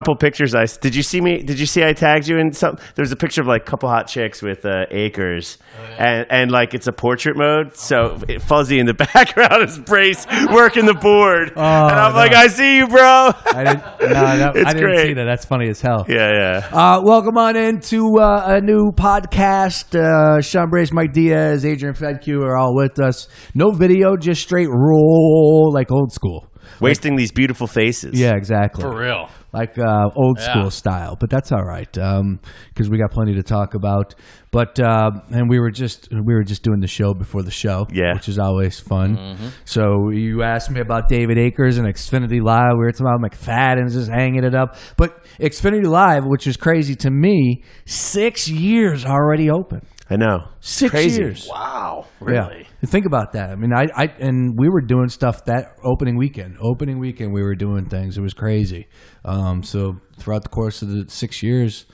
couple pictures. Did you see me? Did you see I tagged you in some? There's a picture of like a couple hot chicks with Acres, and like it's a portrait mode. So Fuzzy in the background is Brace working the board, and I'm like, I see you, bro. I didn't see that. That's funny as hell. Yeah. Welcome on into a new podcast. Sean Brace, Mike Diaz, Adrian Fedque are all with us. No video, just straight roll like old school. Wasting these beautiful faces. Yeah, exactly. For real. Like old school style, but that's all right because we got plenty to talk about. But and we were just doing the show before the show, which is always fun. Mm-hmm. So you asked me about David Akers and Xfinity Live. We were talking about McFadden's just hanging it up, but Xfinity Live, which is crazy to me, 6 years already open. I know. 6 years. Wow. Really? Yeah. Think about that. I mean, and we were doing stuff that opening weekend. Opening weekend, we were doing things. It was crazy. So throughout the course of the 6 years,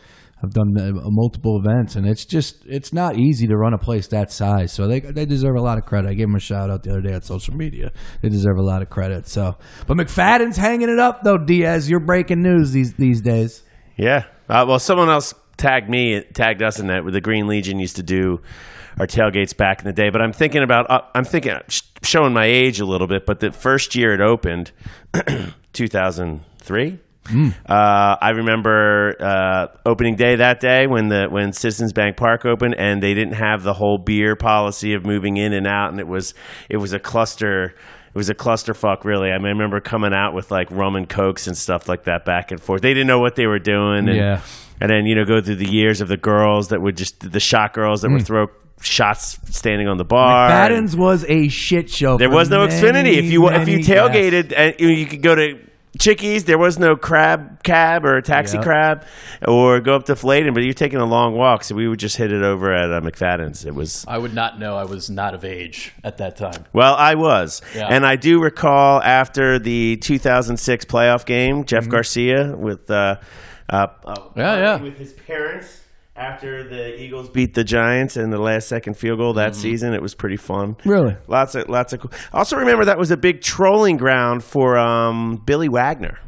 I've done multiple events, and it's not easy to run a place that size. So they deserve a lot of credit. I gave them a shout out the other day on social media. They deserve a lot of credit. So, but McFadden's hanging it up though. Diaz, you're breaking news these days. Yeah. Well, someone else tagged us in that. With the Green Legion used to do our tailgates back in the day. But I'm thinking showing my age a little bit, but the first year it opened, 2003. I remember opening day that day when Citizens Bank Park opened, and they didn't have the whole beer policy of moving in and out, and it was a cluster. It was a clusterfuck, really. I mean, I remember coming out with like rum and cokes and stuff like that back and forth. They didn't know what they were doing. And then, go through the years of the girls that would the shot girls that would throw shots standing on the bar. McFadden's was a shit show. There was no Xfinity. If you tailgated, and you could go to Chickies, there was no crab cab or taxi crab or go up to Flayton, but you're taking a long walk, so we would just hit it over at McFadden's. It was. I would not know. I was not of age at that time. Well, I was, and I do recall after the 2006 playoff game, Jeff Garcia with with his parents after the Eagles beat the Giants in the last second field goal that season. It was pretty fun. Really? Lots of cool. I also remember that was a big trolling ground for Billy Wagner.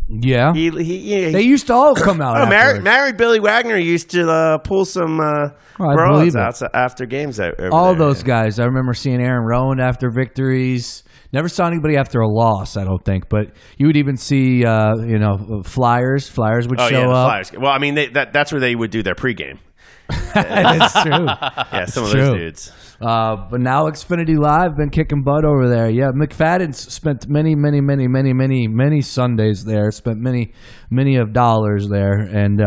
Yeah. They used to all come out. Married Billy Wagner used to pull some bros out after games. All those guys. I remember seeing Aaron Rowan after victories. Never saw anybody after a loss, I don't think. But you would even see, flyers. Flyers would show up. Flyers. Well, I mean, that's where they would do their pregame. That's true. Yeah, some of those dudes. But now Xfinity Live been kicking butt over there. Yeah, McFadden's spent many Sundays there. Spent many of dollars there, and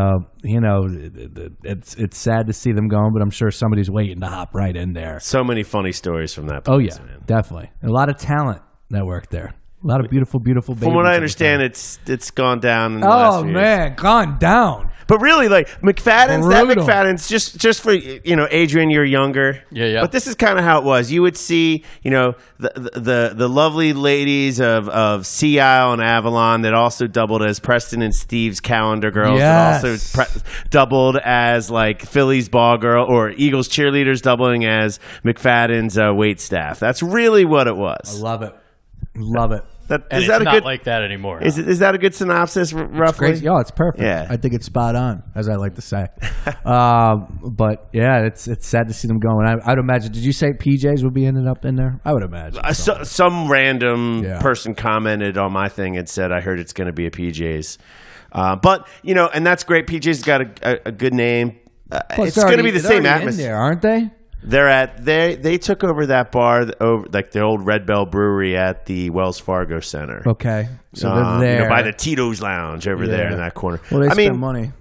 it's sad to see them going. But I'm sure somebody's waiting to hop right in there. So many funny stories from that place. Oh yeah, man. Definitely. A lot of talent that worked there. A lot of beautiful babies. From what I understand, it's gone down. In the last few years. Gone down. But really, like McFadden's, just for Adrian, you're younger. Yeah. But this is kind of how it was. You would see, the lovely ladies of Sea Isle and Avalon that also doubled as Preston and Steve's calendar girls. Yes. That also doubled as like Philly's ball girl or Eagles cheerleaders doubling as McFadden's wait staff. That's really what it was. I love it. Love it. It's not like that anymore. Is that a good synopsis, roughly? It's it's perfect. Yeah. I think it's spot on, as I like to say. But yeah, it's sad to see them going. I'd imagine. Did you say PJs would be ending up in there? I would imagine. Some random person commented on my thing and said, "I heard it's going to be a PJs." But and that's great. PJs got a good name. It's going to be the same atmosphere, aren't they? They took over that bar, like the old Red Bell Brewery at the Wells Fargo Center. Okay, so they're there by the Tito's Lounge over there in that corner. Well, they spend money.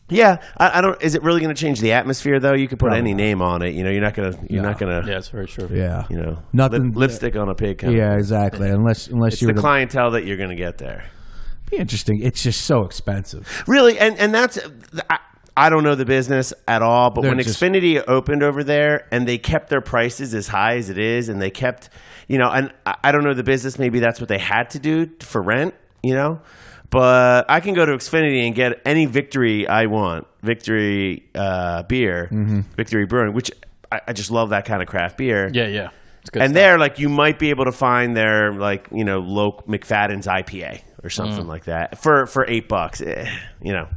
Yeah, I don't. Is it really going to change the atmosphere though? You could put any name on it. You're not gonna. You're not gonna. Yeah, it's very true. Yeah, nothing. Lipstick on a pig. Yeah, exactly. Unless it's the clientele that you're going to get there. Be interesting. It's just so expensive. Really, and that's. I don't know the business at all, but when Xfinity opened over there and they kept their prices as high as it is, and they kept, and I don't know the business, maybe that's what they had to do for rent, but I can go to Xfinity and get any Victory I want, Victory beer, Victory Brewing, which I just love that kind of craft beer. Yeah. And there, like, you might be able to find their, like, you know, McFadden's IPA or something like that for $8, you know.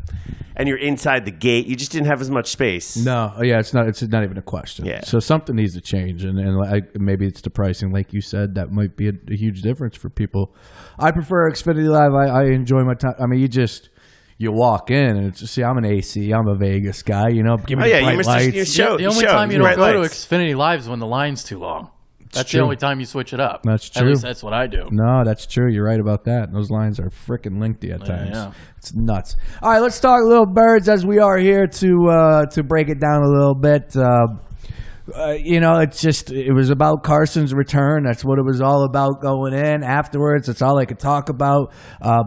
And you're inside the gate. You just didn't have as much space. No, yeah, it's not even a question. Yeah. So something needs to change, and maybe it's the pricing, like you said. That might be a huge difference for people. I prefer Xfinity Live. I enjoy my time. I mean, you walk in and it's just, see, I'm an AC. I'm a Vegas guy. You know, give me the bright lights. The only time you don't go to Xfinity Live is when the line's too long. That's the only time you switch it up. That's true. At least that's what I do. No, that's true. You're right about that. Those lines are freaking lengthy at times. Yeah. It's nuts. All right, let's talk little birds as we are here to break it down a little bit. You know, it was about Carson's return. That's what it was all about going in. Afterwards, that's all I could talk about. But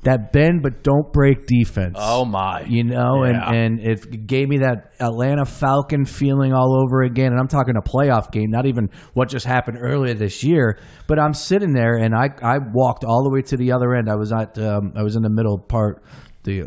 that bend but don't break defense. Oh, my. You know, and it gave me that Atlanta Falcon feeling all over again. And I'm talking a playoff game, not even what just happened earlier this year. But I'm sitting there, and I walked all the way to the other end. I was in the middle part. I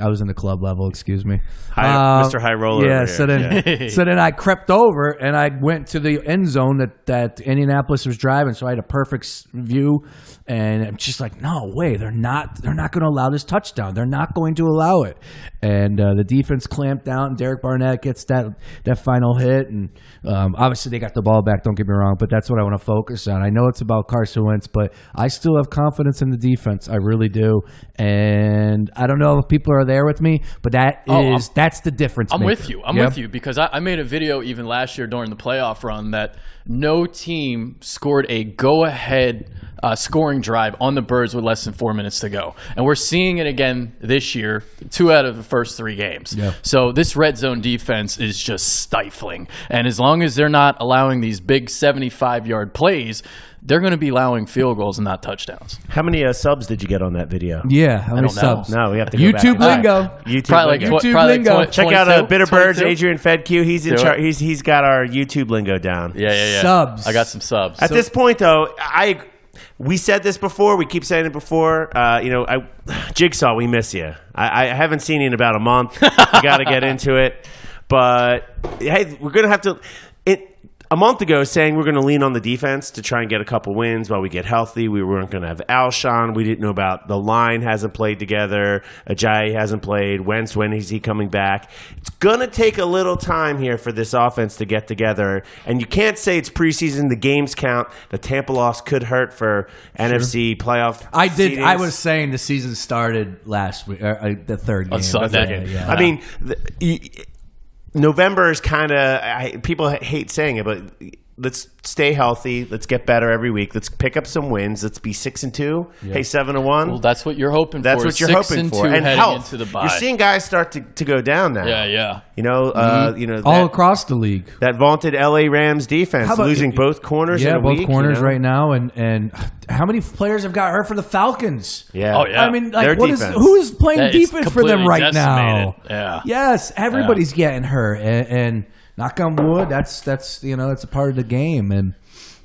was in the club level, excuse me. Mr. High Roller. Yeah, so then I crept over and I went to the end zone that Indianapolis was driving, so I had a perfect view. And I'm just like, no way, they're not going to allow this touchdown. They're not going to allow it. And the defense clamped down. Derek Barnett gets that final hit, and obviously they got the ball back. Don't get me wrong, but that's what I want to focus on. I know it's about Carson Wentz, but I still have confidence in the defense. I really do. And I don't know if people are there with me, but that's the difference. I'm with you. I'm with you because I made a video even last year during the playoff run that no team scored a go-ahead scoring drive on the Birds with less than 4 minutes to go. And we're seeing it again this year, 2 out of the first 3 games. Yeah. So this red zone defense is just stifling. And as long as they're not allowing these big 75-yard plays, they're going to be allowing field goals and not touchdowns. How many subs did you get on that video? Yeah, how many subs? No, we have to go YouTube back. lingo. Right. YouTube probably lingo. YouTube lingo. Check out Bitter Birds, 22? Adrian Fedque. He's in charge. He's got our YouTube lingo down. Yeah. Subs. I got some subs. At this point, though, we said this before. We keep saying it before. Jigsaw, we miss you. I haven't seen you in about a month. You got to get into it. But hey, we're gonna have to. A month ago, saying we're going to lean on the defense to try and get a couple wins while we get healthy. We weren't going to have Alshon. We didn't know about the line hasn't played together. Ajayi hasn't played. Wentz, when is he coming back? It's going to take a little time here for this offense to get together. And you can't say it's preseason. The games count. The Tampa loss could hurt for NFC playoff seedings. I was saying the season started last week, the third game. On Sunday. Yeah. I mean, November is kind of, people hate saying it, but let's stay healthy. Let's get better every week. Let's pick up some wins. Let's be 6-2. Yeah. Hey, 7-1. Well, that's what you're hoping for. That's what you're hoping for. And health. Into the bye. You're seeing guys start to go down now. Yeah. You know, all across the league. That vaunted LA Rams defense, losing both corners in a week. Yeah, both corners right now. And how many players have got hurt for the Falcons? Yeah. Oh, yeah. I mean, like, who is playing defense for them right decimated. now? Yeah. Yes, everybody's getting hurt. And knock on wood, that's it's a part of the game. And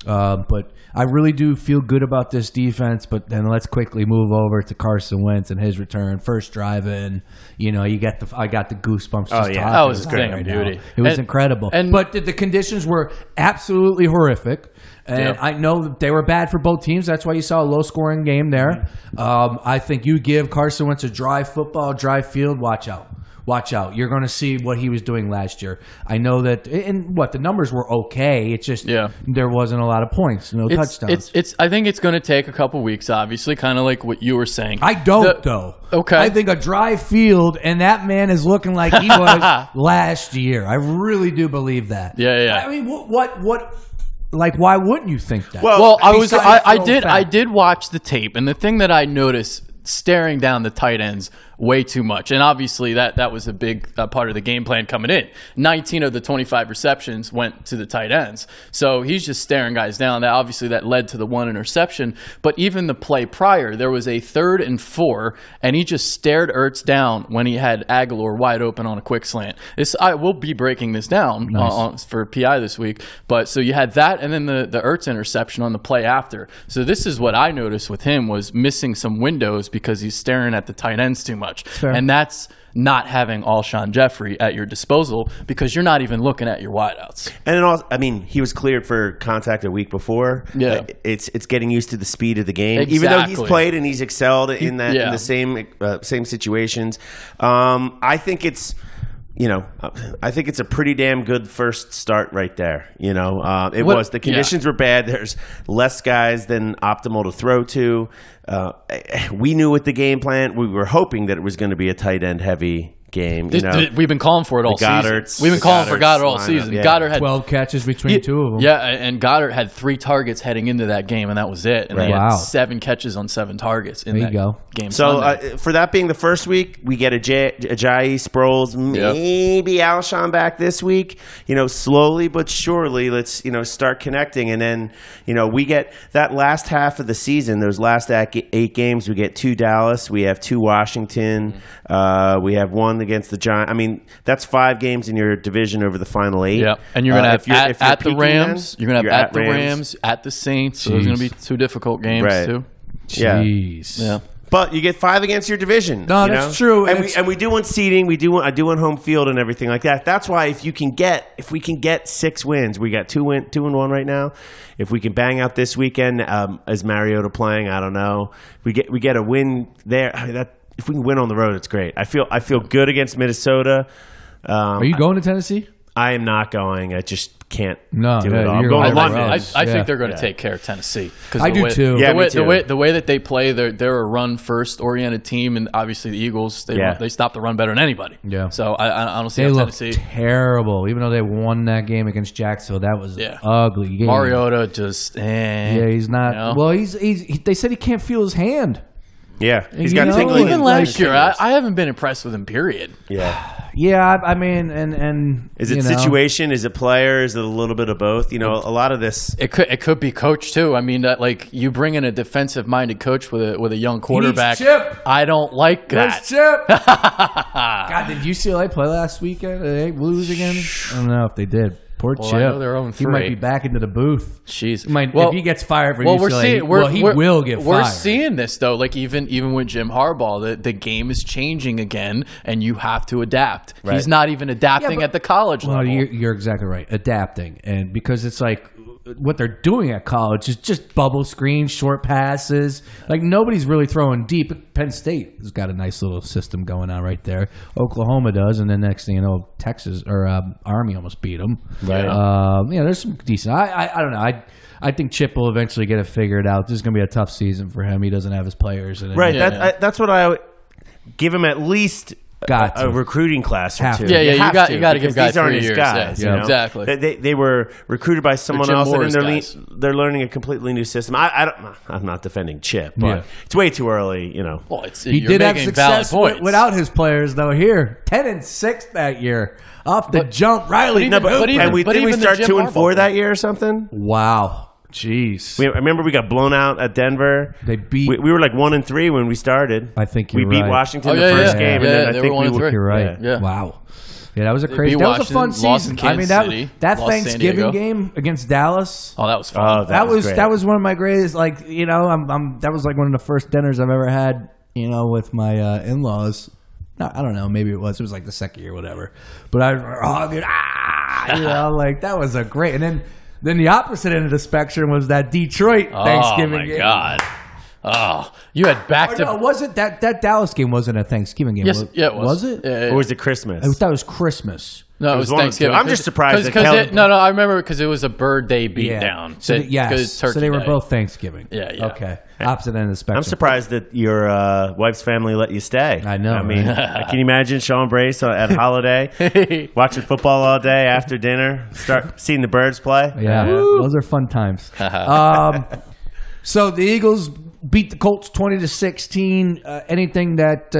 but I really do feel good about this defense. But then let's quickly move over to Carson Wentz and his return. First drive in, I got the goosebumps. Oh yeah, that was great, right beauty. It was incredible. But the conditions were absolutely horrific. And I know that they were bad for both teams. That's why you saw a low-scoring game there. I think you give Carson Wentz a dry football, dry field, watch out. Watch out. You're going to see what he was doing last year. I know that, and the numbers were okay. It's just there wasn't a lot of points, no touchdowns. I think it's going to take a couple weeks, obviously, kind of like what you were saying. I don't, though. Okay. I think a dry field, and that man is looking like he was last year. I really do believe that. Yeah. I mean, what? Like, why wouldn't you think that? Well, I did watch the tape, and the thing that I noticed staring down the tight ends way too much. And obviously that was a big part of the game plan coming in. 19 of the 25 receptions went to the tight ends. So he's just staring guys down. That led to the 1 interception. But even the play prior, there was a 3rd and 4, and he just stared Ertz down when he had Aguilar wide open on a quick slant. I will be breaking this down for PI this week. But so you had that, and then the Ertz interception on the play after. So this is what I noticed with him was missing some windows because he's staring at the tight ends too much. much. Fair. And that's not having Alshon Jeffrey at your disposal because you're not even looking at your wideouts. And then also, I mean, he was cleared for contact a week before. Yeah. It's getting used to the speed of the game. Exactly. Even though he's played and he's excelled in that in the same situations. I think it's a pretty damn good first start right there. The conditions were bad. There's less guys than optimal to throw to. We knew with the game plan, we were hoping that it was going to be a tight end heavy game. We've been calling for it all season. We've been calling for Goddard all season. Yeah. Goddard had 12 catches between two of them. Yeah, and Goddard had 3 targets heading into that game, and that was it. And they had 7 catches on 7 targets in that game. So for that being the first week, we get Ajayi, Sproles, maybe Alshon back this week. Slowly but surely, let's start connecting, and then we get that last half of the season. Those last 8 games, we get 2 Dallas, we have 2 Washington, we have 1 against the Giants. I mean, that's 5 games in your division over the final 8. Yeah, and you're going to have at the Rams. You're going to have at the Rams, at the Saints. So those are going to be 2 difficult games too. Jeez. Yeah. But you get 5 against your division. No, that's true. And we do want seeding. I do want home field and everything like that. That's why if we can get 6 wins, we got 2-1 right now. If we can bang out this weekend, is Mariota playing? I don't know. We get a win there. If we can win on the road, it's great. I feel good against Minnesota. Are you going to Tennessee? I am not going. I just can't do it all. I'm going to London. I think they're going to take care of Tennessee. I do too. The way that they play, they're a run-first oriented team, and obviously the Eagles, they stop the run better than anybody. Yeah. So I don't see they how look Tennessee terrible. Even though they won that game against Jacksonville, that was an ugly game. Mariota just he's not. Well, they said he can't feel his hand. Yeah, he's got tingling. Even last year, I haven't been impressed with him. Period. Yeah. Yeah, I mean, and is it situation? Is it player? Is it a little bit of both? A lot of this. It could be coach too. I mean, you bring in a defensive-minded coach with a young quarterback. Chip. I don't like that. Chip. God, did UCLA play last weekend? Did they lose again? I don't know if they did. Poor Chip. I know they're 0-3. He might be back into the booth. Jeez. If he gets fired for UCLA, he will get fired. We're seeing this, though. Like, even with Jim Harbaugh, the game is changing again, and you have to adapt. Right. He's not even adapting at the college level. You're exactly right. Adapting. And because it's like what they're doing at college is just bubble screens, short passes. Like, nobody's really throwing deep. Penn State has got a nice little system going on right there. Oklahoma does, and then next thing you know, Texas or Army almost beat them. Right. There's some decent. I don't know. I think Chip will eventually get it figured out. This is going to be a tough season for him. He doesn't have his players. Right. That's what I give him, at least a recruiting class or 2. Yeah, you got to give guys these aren't 3 his years. guys. Yeah, exactly. They were recruited by someone else, and then guys. they're learning a completely new system. I'm not defending Chip, but it's way too early. Well, he did have success without his players, though. Here, 10-6 that year, off the jump. Riley, didn't we start 2-4 that year or something? Wow. Jeez. I remember we got blown out at Denver. They beat. We were like 1-3 when we started. I think we beat Washington the first game, and then I think we were. You're right. Yeah. Wow. Yeah, that was a crazy. That was a fun season. I mean, that Thanksgiving game against Dallas. Oh, that was fun. Oh, that was one of my greatest. Like, that was like one of the first dinners I've ever had. With my in-laws. No, I don't know. Maybe it was. It was like the second year, whatever. But that was a great. And then the opposite end of the spectrum was that Detroit Thanksgiving game. Oh, my God. Oh, you had No, wasn't that Dallas game wasn't a Thanksgiving game? Yes, it was. Was it? Yeah. Or was it Christmas? I thought it was Christmas. No, it was Thanksgiving. I'm just surprised that I remember because it was a bird day beatdown. So they were both Thanksgiving. Yeah. Okay. Opposite end of the spectrum. I'm surprised that your wife's family let you stay. I know. I mean, can you imagine Sean Brace at holiday, watching football all day after dinner, start seeing the birds play? Yeah, those are fun times. So the Eagles beat the Colts 20-16. Anything that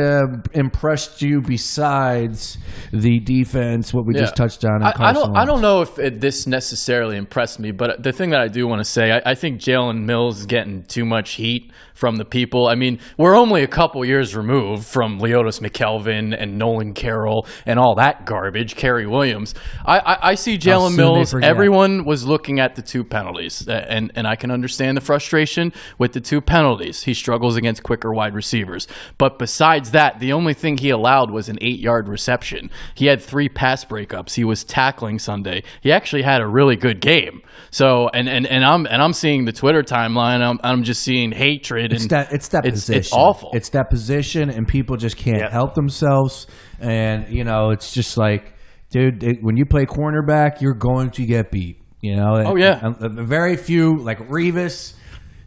impressed you besides the defense? What we just touched on. I don't know if this necessarily impressed me, but the thing that I do want to say, I think Jalen Mills is getting too much heat from the people. I mean, we're only a couple years removed from Leotis McKelvin and Nolan Carroll and all that garbage. Kerry Williams. I see Jalen Mills. Everyone was looking at the 2 penalties, and I can understand the frustration with the 2 penalties. penalties. He struggles against quicker wide receivers. But besides that, the only thing he allowed was an 8-yard reception. He had 3 pass breakups. He was tackling Sunday. He actually had a really good game. So and I'm seeing the Twitter timeline. I'm just seeing hatred. It's that position. It's awful. It's that position, and people just can't help themselves. And it's just like, dude, when you play cornerback, you're going to get beat. Oh yeah. Very few, like Revis.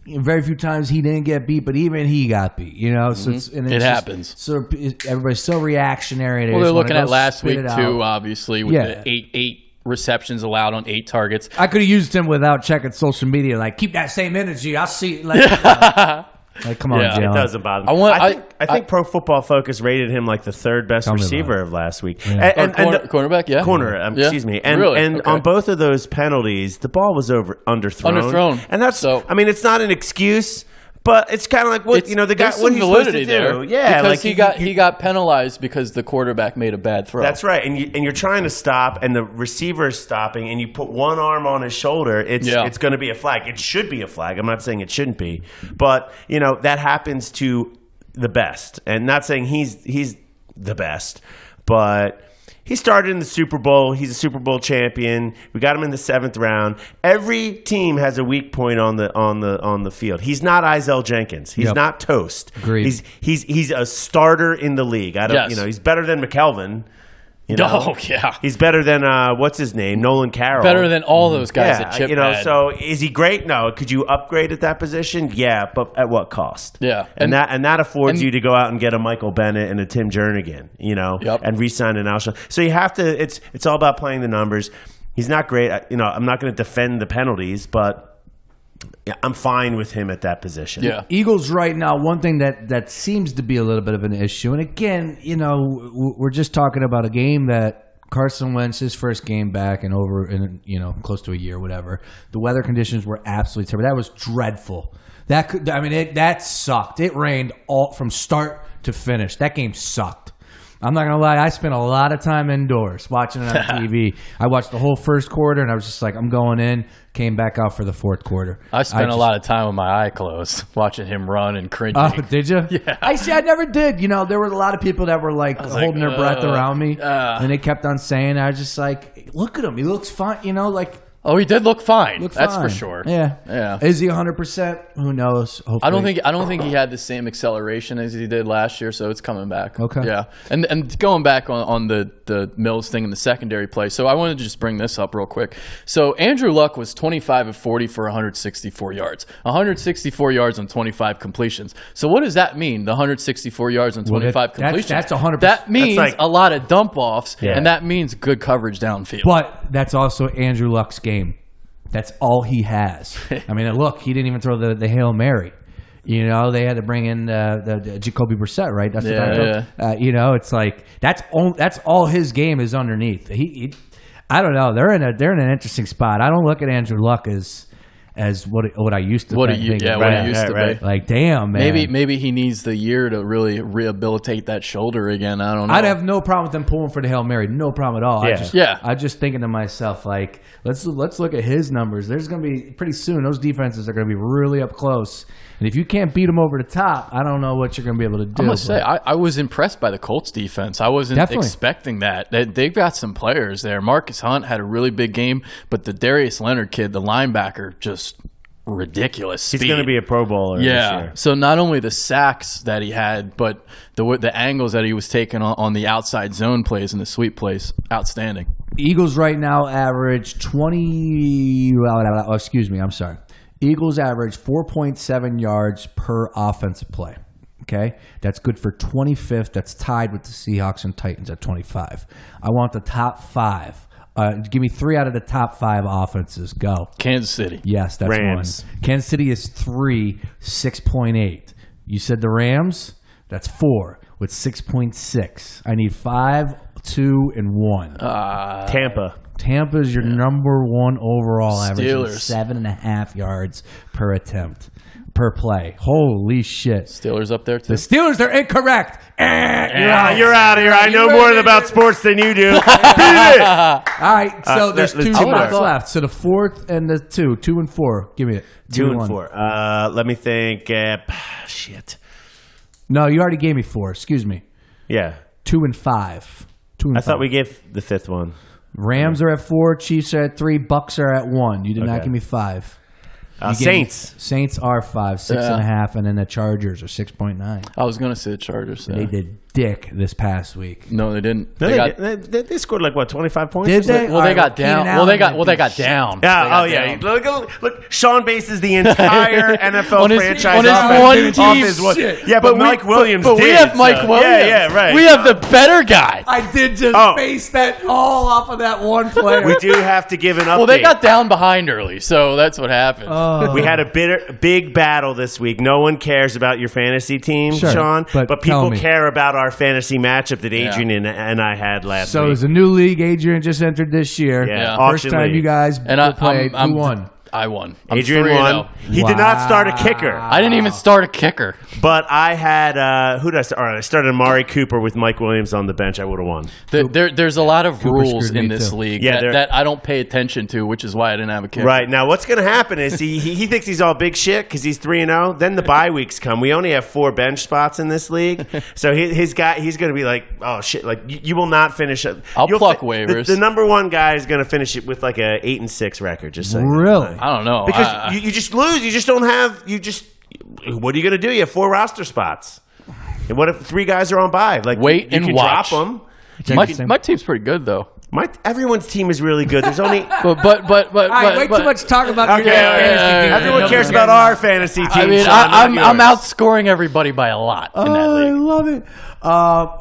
Very few times he didn't get beat, but even he got beat. So it happens. So everybody's so reactionary. Well, they're looking at last week too, obviously, with the eight receptions allowed on 8 targets. I could have used him without checking social media. Like, keep that same energy. I'll see. Like, come on, Jalen. It doesn't bother me. I think Pro Football Focus rated him like the 3rd best receiver of last week. Yeah. And cornerback, yeah. Excuse me. And on both of those penalties, the ball was underthrown. And that's, it's not an excuse. But it's kind of like what the guy. What he's supposed to do, there. Yeah, because he got penalized because the quarterback made a bad throw. That's right, and you're trying to stop, and the receiver is stopping, and you put one arm on his shoulder. It's going to be a flag. It should be a flag. I'm not saying it shouldn't be, but that happens to the best, and not saying he's the best, but. He started in the Super Bowl. He's a Super Bowl champion. We got him in the 7th round. Every team has a weak point on the field. He's not Izell Jenkins. He's not toast. Agreed. He's a starter in the league. He's better than McKelvin. Oh yeah, he's better than what's his name, Nolan Carroll. Better than all those guys that Chip had. So is he great? No. Could you upgrade at that position? Yeah, but at what cost? Yeah, and that affords you to go out and get a Michael Bennett and a Tim Jernigan, and re-sign an Alshon. So you have to. It's all about playing the numbers. He's not great. I'm not going to defend the penalties, but. Yeah, I'm fine with him at that position. Yeah. Eagles right now, one thing that seems to be a little bit of an issue, and again, we're just talking about a game that Carson Wentz, his first game back and over in close to a year, whatever. The weather conditions were absolutely terrible. That was dreadful. That sucked. It rained all from start to finish. That game sucked. I'm not going to lie. I spent a lot of time indoors watching it on TV. I watched the whole first quarter, and I was just like, I'm going in. Came back out for the 4th quarter. I spent a lot of time with my eye closed watching him run and cringing. Oh, did you? Yeah. I never did. There were a lot of people that were holding their breath around me, and they kept on saying, I was just like, look at him. He looks fine. Oh, he did look fine. That's for sure. Yeah. Is he 100%? Who knows? Hopefully. I don't think he had the same acceleration as he did last year, so it's coming back. Okay. Yeah. And going back on the Mills thing in the secondary play. So I wanted to just bring this up real quick. So Andrew Luck was 25 of 40 for 164 yards. 164 yards on 25 completions. So what does that mean? The 164 yards on 25 completions. That's 100%. That means a lot of dump offs, and that means good coverage downfield. But that's also Andrew Luck's game. That's all he has. Look, he didn't even throw the Hail Mary. They had to bring in the Jacoby Brissett, right? That's it's like that's all his game is underneath. I don't know. They're in an interesting spot. I don't look at Andrew Luck as what I used to think. What he used to be. Like, damn, man. Maybe he needs the year to really rehabilitate that shoulder again. I don't know. I'd have no problem with them pulling for the Hail Mary. No problem at all. I'm just thinking to myself, like, let's look at his numbers. There's going to be, pretty soon, those defenses are going to be really up close. And if you can't beat them over the top, I don't know what you're going to be able to do. I must say, I was impressed by the Colts defense. I wasn't expecting that. They've got some players there. Marcus Hunt had a really big game, but the Darius Leonard kid, the linebacker, just ridiculous speed. He's going to be a Pro Bowler this year. So not only the sacks that he had, but the angles that he was taking on the outside zone plays and the sweep plays, outstanding. Eagles right now average 20 – excuse me, I'm sorry. Eagles average 4.7 yards per offensive play. Okay? That's good for 25th. That's tied with the Seahawks and Titans at 25. I want the top 5. Give me 3 out of the top 5 offenses. Go. Kansas City. Yes, that's Rams. 1. Kansas City is 3, 6.8. You said the Rams? That's 4 with 6.6. I need 5, 2, and 1. Tampa. Tampa's your number one overall average, Steelers. 7.5 yards per attempt per play. Holy shit! Steelers up there too. The Steelers, they're incorrect. You're out of here. I know more about sports than you do. Beat it. All right, so there's let's 2 do spots more. left. So the 4th and the 2 and 4. Give me it. 2 and one. 4. Let me think. Shit. No, you already gave me 4. Excuse me. Yeah. 2 and 5. 2 and I 5. thought we gave the 5th one. Rams are at 4. Chiefs are at 3. Bucks are at 1. You did not Okay. give me 5. You gave me- Saints. Saints are 5, 6.5, and then the Chargers are 6.9. I was gonna say the Chargers. They did dick this past week. No, they didn't. No, They they scored like what, 25 points? Did they? Well, they got down. Well, they got down. Yeah. They got Oh, yeah. down. Look. Sean bases the entire NFL On his- franchise on his off one his- team. off his one. Shit. Yeah, but Mike Williams. But we did, have Mike so- Williams. Yeah, right. We have the better guy. I did just base that all off of that one player. We do have to give an update. Well, they got down behind early, so that's what happened. We had a big battle this week. No one cares about your fantasy team, Sure, Sean, but but tell people me. care about our fantasy matchup that Adrian and I had last So week. there's a new league. Adrian just entered this year. Yeah, First auction time league. you guys And played. Who won? I won. I'm Adrian 3-0. won. He did not start a kicker. I didn't even start a kicker. But I had who did I start? All right, I started Amari Cooper with Mike Williams on the bench. I would have won. There's a lot of rules screwed in me this too. league Yeah, that I don't pay attention to, which is why I didn't have a kicker. Right now, what's going to happen is he thinks he's all big shit because he's 3-0. Then the bye weeks come. We only have 4 bench spots in this league, so he's going to be like, oh shit, like you will not finish it. I'll You'll pluck waivers. The number one guy is going to finish it with like a 8-6 record. Just so you know. Really? I don't know. Because you just lose. You just don't have. What are you going to do? You have 4 roster spots. And what if 3 guys are on bye? Like Wait you and can watch. drop them. My team's pretty good though. Everyone's team is really good. There's only. But All right, way too much talk about your fantasy team. Everyone cares about our fantasy team. I mean, Sean, not I'm yours. outscoring everybody by a lot in that I league. love it.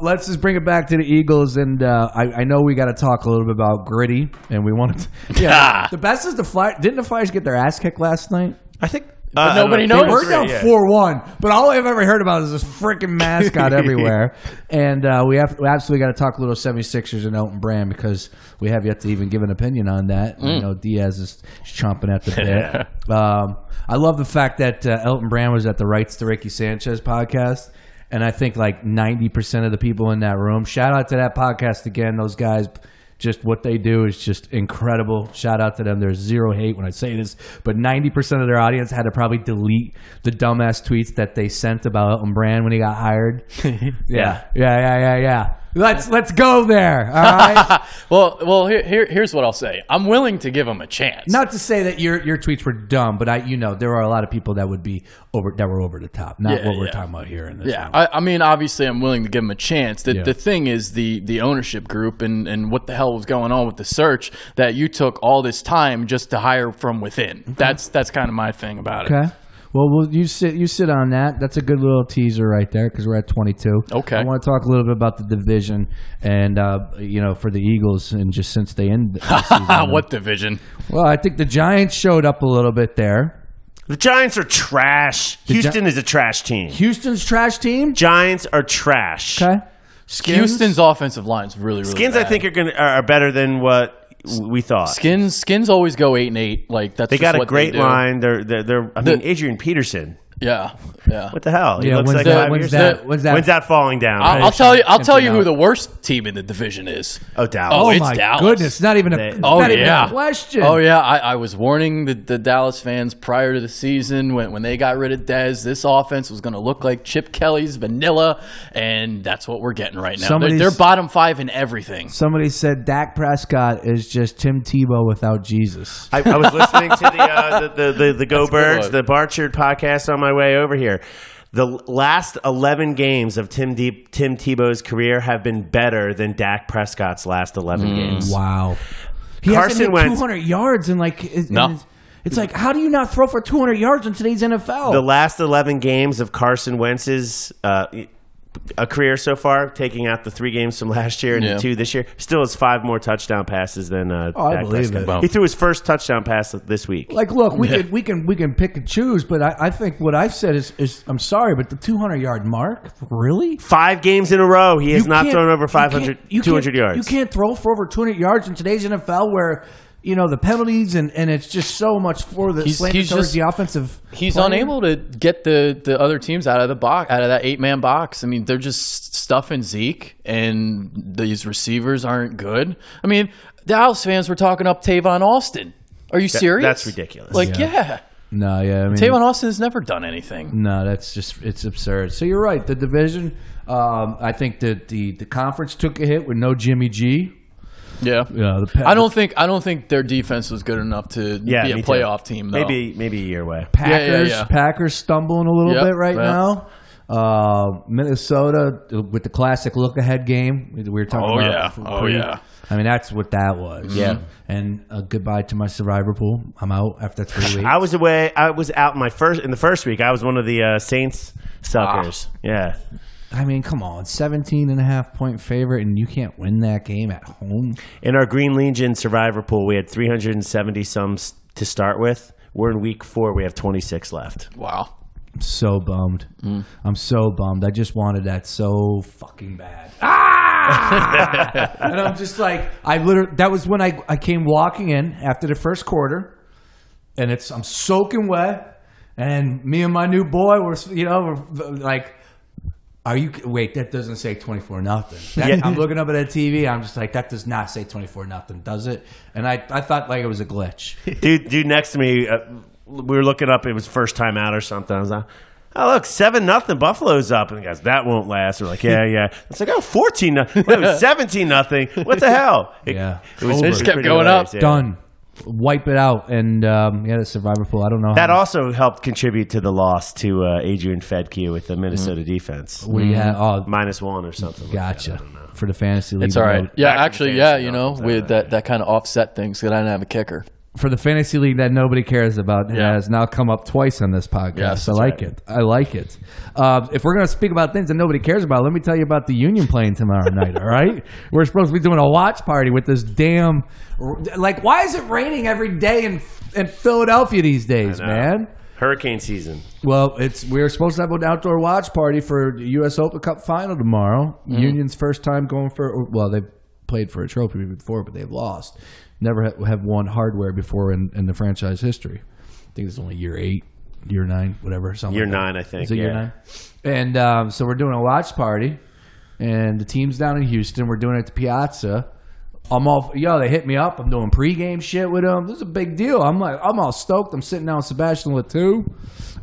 Let's just bring it back to the Eagles, and I know we got to talk a little bit about Gritty, and we wanted to. Yeah, the best is the Flyers. Didn't the Flyers get their ass kicked last night? I think. But nobody I don't know, knows. We're down 4-1, but all I've ever heard about is this freaking mascot everywhere. And we absolutely got to talk a little 76ers and Elton Brand because we have yet to even give an opinion on that. You know, Diaz is chomping at the bit. I love the fact that Elton Brand was at the Rights to Ricky Sanchez podcast. And I think like 90% of the people in that room, shout out to that podcast again. Those guys, just what they do is just incredible. Shout out to them. There's zero hate when I say this, but 90% of their audience had to probably delete the dumbass tweets that they sent about Elton Brand when he got hired. Yeah. Let's go there. All right. Well, here's what I'll say. I'm willing to give him a chance. Not to say that your tweets were dumb, but there are a lot of people that would be over the top. Not what we're talking about here in this. Yeah, I mean, obviously, I'm willing to give him a chance. Yeah. The thing is the ownership group and what the hell was going on with the search that you took all this time just to hire from within. That's kind of my thing about it. Okay. Well, you sit on that. That's a good little teaser right there because we're at 22. Okay. I want to talk a little bit about the division and for the Eagles and just since they ended the season. What division? Well, I think the Giants showed up a little bit there. The Giants are trash. Houston is a trash team. Houston's trash team. Giants are trash. Okay. Skins? Houston's offensive line's really Skins, bad. I think, are better than what we thought. Skins always go 8-8. Like that's They just got a what great they do. line. I mean, Adrian Peterson. Yeah. What the hell? He Yeah, looks when's like that- 5 when's years that- old. when's that- When's that falling down? I'll tell you who the worst team in the division is. Oh, Dallas. Oh it's my Dallas. goodness! Not even They- not even a question. Oh yeah, I was warning the Dallas fans prior to the season when they got rid of Dez, this offense was going to look like Chip Kelly's vanilla, and that's what we're getting right now. They're bottom 5 in everything. Somebody said Dak Prescott is just Tim Tebow without Jesus. I was listening to the Go That's a good Birds, one. the Barchard podcast on my way over here. The last 11 games of Tim Tebow's career have been better than Dak Prescott's last 11 games. Wow. He Carson hasn't hit Wentz- 200 yards in No. It's like, how do you not throw for 200 yards in today's NFL? The last 11 games of Carson Wentz's a career so far, taking out the 3 games from last year and the 2 this year. Still has 5 more touchdown passes than I Dak believe Prescott. it. Wow. He threw his first touchdown pass this week. Like, look, we can pick and choose, but I think what I've said is I'm sorry, but the 200-yard mark, really? 5 games in a row, he has not thrown over 200 yards. You can't throw for over 200 yards in today's NFL where, the penalties and it's just so much for the slanted towards the offensive. He's play. unable to get the other teams out of the box, out of that 8-man box. I mean, they're just stuffing Zeke, and these receivers aren't good. I mean, the Dallas fans were talking up Tavon Austin. Are you serious? That's ridiculous. Yeah. No, yeah. I mean, Tavon Austin has never done anything. No, it's absurd. So you're right. The division, I think that the conference took a hit with no Jimmy G. Yeah. I don't think their defense was good enough to be a playoff team, though. Maybe a year away. Packers stumbling a little bit right now. Minnesota with the classic look-ahead game we were talking about. I mean, that's what that was. Yeah. And goodbye to my survivor pool. I'm out after 3 weeks. I was away. I was out in the first week. I was one of the Saints suckers. Yeah. I mean, come on, 17.5-point favorite, and you can't win that game at home. In our Green Legion survivor pool, we had 370 sums to start with. We're in week 4. We have 26 left. Wow. I'm so bummed. I'm so bummed. I just wanted that so fucking bad. And I'm just like, that was when I came walking in after the first quarter, and I'm soaking wet, and me and my new boy were like, wait, that doesn't say 24-0. I'm looking up at that TV. I'm just like, that does not say 24-0, does it? And I thought like it was a glitch. Dude next to me, we were looking up. It was first time out or something. I was like, oh, look, 7-0. Buffalo's up. And the guys, that won't last. We're like, yeah. It's like, 14-0. It was 17-0. What the hell? It just kept going up. Yeah. Done. Wipe it out. And, the survivor pool, I don't know. That also helped contribute to the loss to Adrian Fedke with the Minnesota defense. What do you have? -1 or something. Gotcha. Like that. I don't know. For the fantasy league. It's all right. Yeah, actually, with that kind of offset things because I didn't have a kicker. For the fantasy league that nobody cares about, has now come up twice on this podcast. Yes, I like it. If we're going to speak about things that nobody cares about, let me tell you about the Union playing tomorrow night, all right? We're supposed to be doing a watch party with this damn... Like, why is it raining every day in Philadelphia these days, man? Hurricane season. Well, we're supposed to have an outdoor watch party for the U.S. Open Cup final tomorrow. Union's first time going they've played for a trophy before, but they've lost. Never have won hardware before in the franchise history. I think it's only year 8, year 9, whatever. Something year like 9, that. I think. Is it year 9? And so we're doing a watch party, and the team's down in Houston. We're doing it at the Piazza. They hit me up. I'm doing pregame shit with them. This is a big deal. I'm all stoked. I'm sitting down with Sebastian Letou,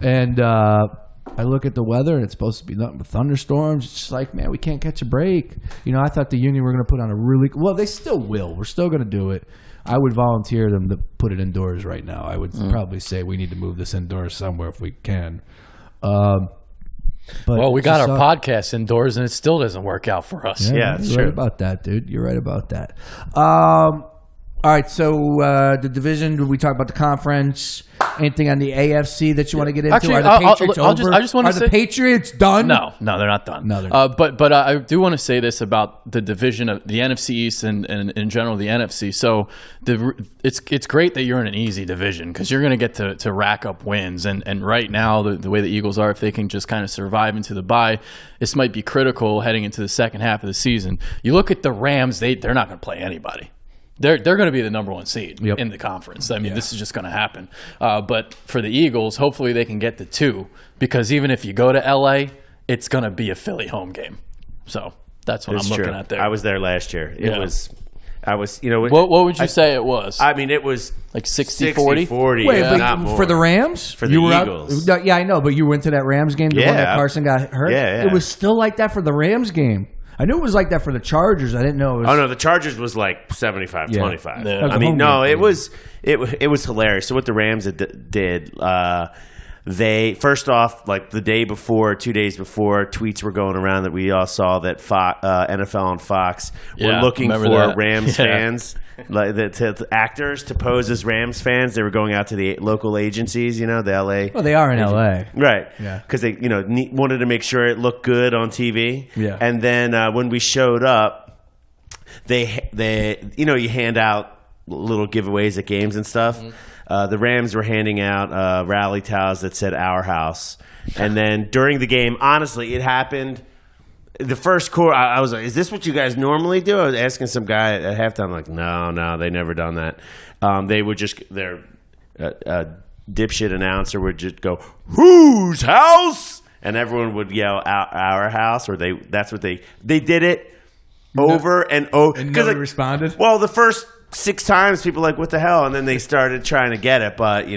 and I look at the weather, and it's supposed to be nothing but thunderstorms. It's just like, man, we can't catch a break. I thought the Union were going to put on a really... Well, they still will. We're still going to do it. I would volunteer them to put it indoors right now. I would probably say we need to move this indoors somewhere if we can. But we got our podcast indoors, and it still doesn't work out for us. Yeah, it's you're true. right about that, dude. You're right about that. All right, so the division, we talk about the conference. Anything on the AFC that you want to get into? Actually, Are the Patriots over? I just want to say, the Patriots done? No, they're not done. No, they're not. But I do want to say this about the division of the NFC East and in general the NFC. So it's great that you're in an easy division because you're going to get to rack up wins. And right now, the way the Eagles are, if they can just kind of survive into the bye, this might be critical heading into the second half of the season. You look at the Rams; they're not going to play anybody. They're going to be the number 1 seed in the conference. I mean, this is just going to happen. But for the Eagles, hopefully they can get to 2 because even if you go to LA, it's going to be a Philly home game. So that's what I'm looking at there. I was there last year. What would you say it was? I mean, it was like 60-40? 40. Wait, not more. for the Rams? For the Eagles. Yeah, I know, but you went to that Rams game, the one that Carson got hurt? Yeah. It was still like that for the Rams game. I knew it was like that for the Chargers. I didn't know it was... Oh, no, the Chargers was like 75-25. Yeah. I mean, no, it was hilarious. So what the Rams did, first off, like the day before, 2 days before, tweets were going around that we all saw that NFL and Fox were looking for that. Rams fans, like the actors to pose as Rams fans. They were going out to the local agencies, the LA. Well, they are in LA, right? Yeah, because they wanted to make sure it looked good on TV. Yeah, and then when we showed up, they you hand out little giveaways at games and stuff. Mm-hmm. The Rams were handing out rally towels that said "Our House," and then during the game, honestly, it happened. The first quarter, I was like, "Is this what you guys normally do?" I was asking some guy at halftime, like, "No, they never done that." They would just their dipshit announcer would just go, "Whose house?" and everyone would yell, "Our house," or that's what they did it over and over. And nobody responded. Well, the first 6 times, people were like, "What the hell?" and then they started trying to get it, but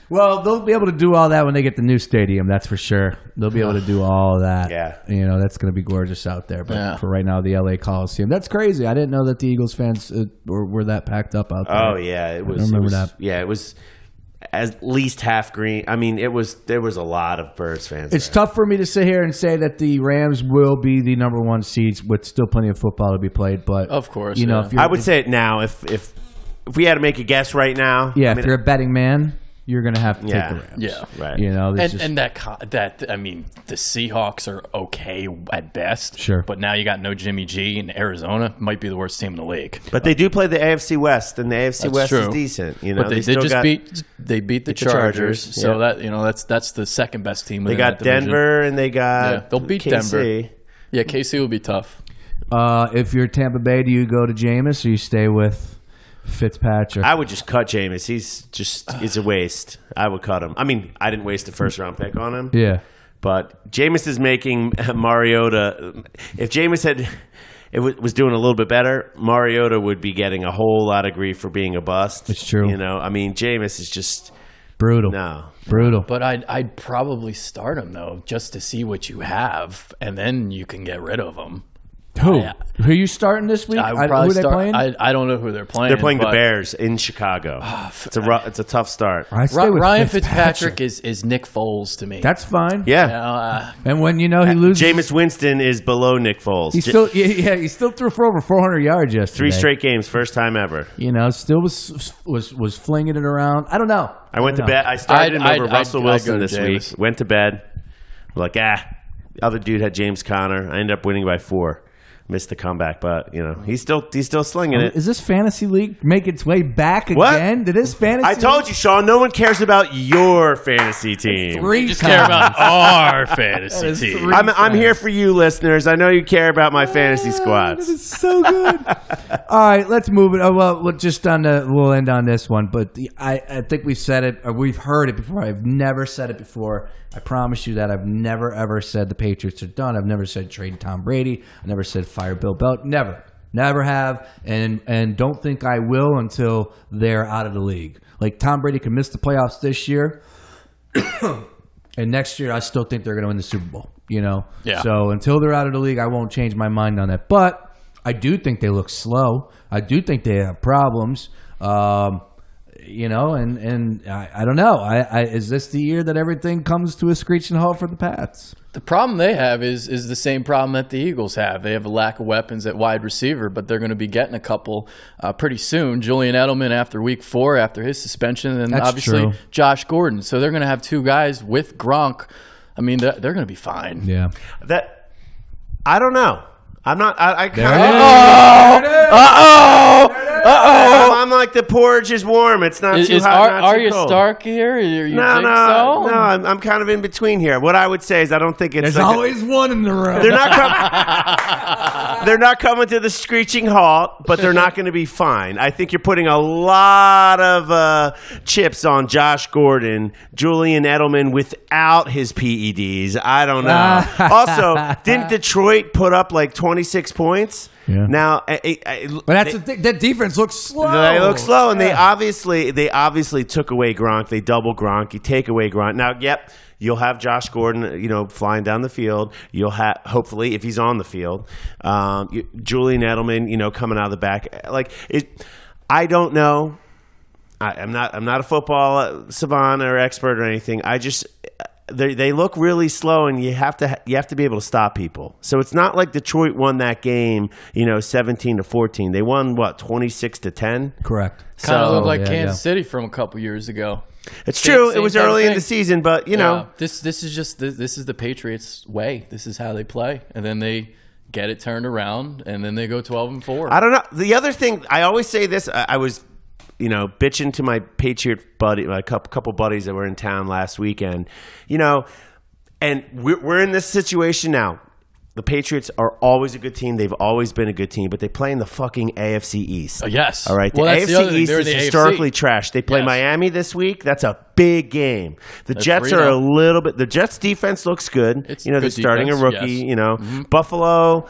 Well, they'll be able to do all that when they get the new stadium. That's for sure. They'll be able to do all of that. Yeah, that's going to be gorgeous out there. But for right now, the LA Coliseum. That's crazy. I didn't know that the Eagles fans were that packed up out there. Oh yeah, it was. I remember that. Yeah, it was at least half green. I mean, there was a lot of Birds fans. It's tough for me to sit here and say that the Rams will be the number 1 seeds with still plenty of football to be played. But of course, I would say it now. If we had to make a guess right now, if you're a betting man, you're going to have to take the Rams. Yeah, right. And that I mean, the Seahawks are okay at best. Sure. But now you got no Jimmy G, and Arizona might be the worst team in the league. But they do play the AFC West, and the AFC West true. is decent. But they beat the Chargers. So that's the second best team. They got Denver, and they got they'll beat KC. Denver. Yeah, KC will be tough. If you're Tampa Bay, do you go to Jameis or you stay with Fitzpatrick? I would just cut Jameis. It's a waste. I would cut him. I mean, I didn't waste a first-round pick on him. Yeah. But Jameis is making Mariota. If Jameis was doing a little bit better, Mariota would be getting a whole lot of grief for being a bust. It's true. I mean, Jameis is just brutal. No. Brutal. But I'd probably start him, though, just to see what you have, and then you can get rid of him. Who? Who are you starting this week? I would probably who are they playing? I don't know who they're playing. They're playing the Bears in Chicago. It's a tough start. Ryan Fitzpatrick is Nick Foles to me. That's fine. Yeah. And when he loses, Jameis Winston is below Nick Foles. He still threw for over 400 yards yesterday. 3 straight games, first time ever. Still was flinging it around. I don't know. I went to bed. I started him over Russell Wilson this week. Went to bed. Like, the other dude had James Conner. I ended up winning by 4. Missed the comeback, but he's still slinging it. Is this fantasy league make its way back again? What? Did this fantasy? I told you, Sean. No one cares about your fantasy team. We just care about our fantasy team. I'm here for you, listeners. I know you care about my fantasy squads. That is so good. All right, let's move it. We'll end on this one. But I think we've said it. Or we've heard it before. I've never said it before. I promise you that I've never ever said the Patriots are done. I've never said trade Tom Brady. I never said fire Bill Belichick. Never have, and don't think I will until they're out of the league. Like Tom Brady can miss the playoffs this year, and next year I still think they're going to win the Super Bowl. Yeah. So until they're out of the league, I won't change my mind on that. But I do think they look slow. I do think they have problems. And I don't know. Is this the year that everything comes to a screeching halt for the Pats? The problem they have is the same problem that the Eagles have. They have a lack of weapons at wide receiver, but they're going to be getting a couple pretty soon. Julian Edelman after week 4, after his suspension, and That's obviously true. Josh Gordon. So they're going to have 2 guys with Gronk. I mean, they're going to be fine. Yeah. I don't know. I'm not. I kind of. I'm like the porridge is warm. It's not too hot. Not are too you cold. Stark here? You No. so? I'm kind of in between here. What I would say is I don't think it's. There's always one in the room. They're not coming to the screeching halt, but they're not going to be fine. I think you're putting a lot of chips on Josh Gordon, Julian Edelman without his PEDs. I don't know. Also, didn't Detroit put up like 26 points? Yeah. Now, that defense looks slow. They look slow, and they obviously took away Gronk. They double Gronk. You take away Gronk. Now, you'll have Josh Gordon, flying down the field. You'll have, hopefully, if he's on the field, Julian Edelman, coming out of the back. I don't know. I'm not a football savant or expert or anything. I just they look really slow, and you have to be able to stop people. So it's not like Detroit won that game, 17-14. They won 26-10. Correct. Kind of looked like Kansas City from a couple years ago. It's true. It was early in the season, but this is the Patriots' way. This is how they play, and then they get it turned around, and then they go 12-4. I don't know. The other thing, I always say this. I was, bitching to my Patriot buddy, a couple buddies that were in town last weekend, and we're in this situation now. The Patriots are always a good team. They've always been a good team, but they play in the fucking AFC East. Yes. All right. The AFC East is historically trash. They play Miami this week. That's a big game. The Jets are a little bit. The Jets defense looks good. They're starting a rookie. Yes. Buffalo.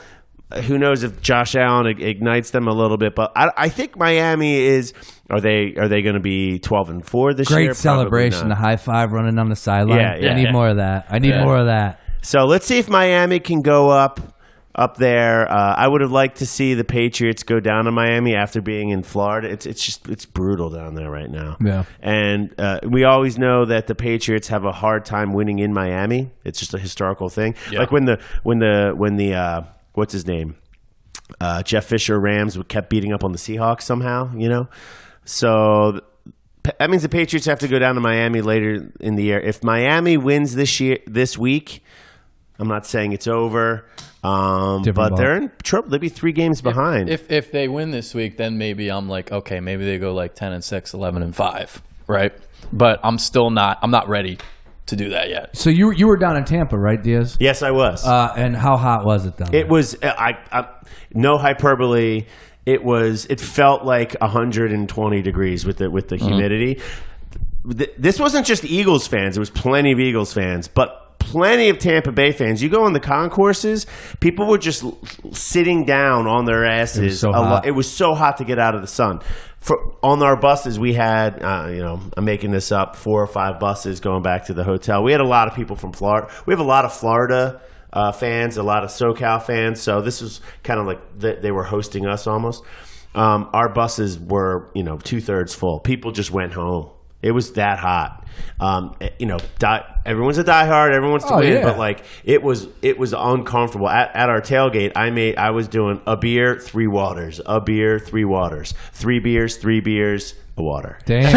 Who knows if Josh Allen ignites them a little bit? But I think Miami is. Are they going to be 12-4 this year? Great celebration, the high five running on the sideline. Yeah. I need more of that. I need more of that. So let's see if Miami can go up there. I would have liked to see the Patriots go down to Miami after being in Florida. It's brutal down there right now. Yeah. And we always know that the Patriots have a hard time winning in Miami. It's just a historical thing. Yeah. Like when the what's his name? Jeff Fisher Rams kept beating up on the Seahawks somehow, So that means the Patriots have to go down to Miami later in the year. If Miami wins this week, I'm not saying it's over, but they're in trouble. They'll be 3 games behind. If they win this week, then maybe I'm like, okay, maybe they go like 10-6, 11-5, right? But I'm not ready to do that yet. So you were down in Tampa, right, Diaz? Yes, I was. And how hot was it down there? It was. No hyperbole. It felt like 120 degrees with the humidity. This wasn't just Eagles fans. It was plenty of Eagles fans, but plenty of Tampa Bay fans. You go on the concourses, people were just sitting down on their asses. It was so hot. It was so hot to get out of the sun. On our buses, we had, I'm making this up, 4 or 5 buses going back to the hotel. We had a lot of people from Florida. We have a lot of Florida fans, a lot of SoCal fans. So this was kind of like they were hosting us almost. Our buses were, 2/3 full. People just went home. It was that hot. Everyone's a diehard. Everyone wants to win, but it was uncomfortable. At our tailgate, I was doing a beer, 3 waters, a beer, 3 waters, 3 beers, 3 beers, a water. Damn.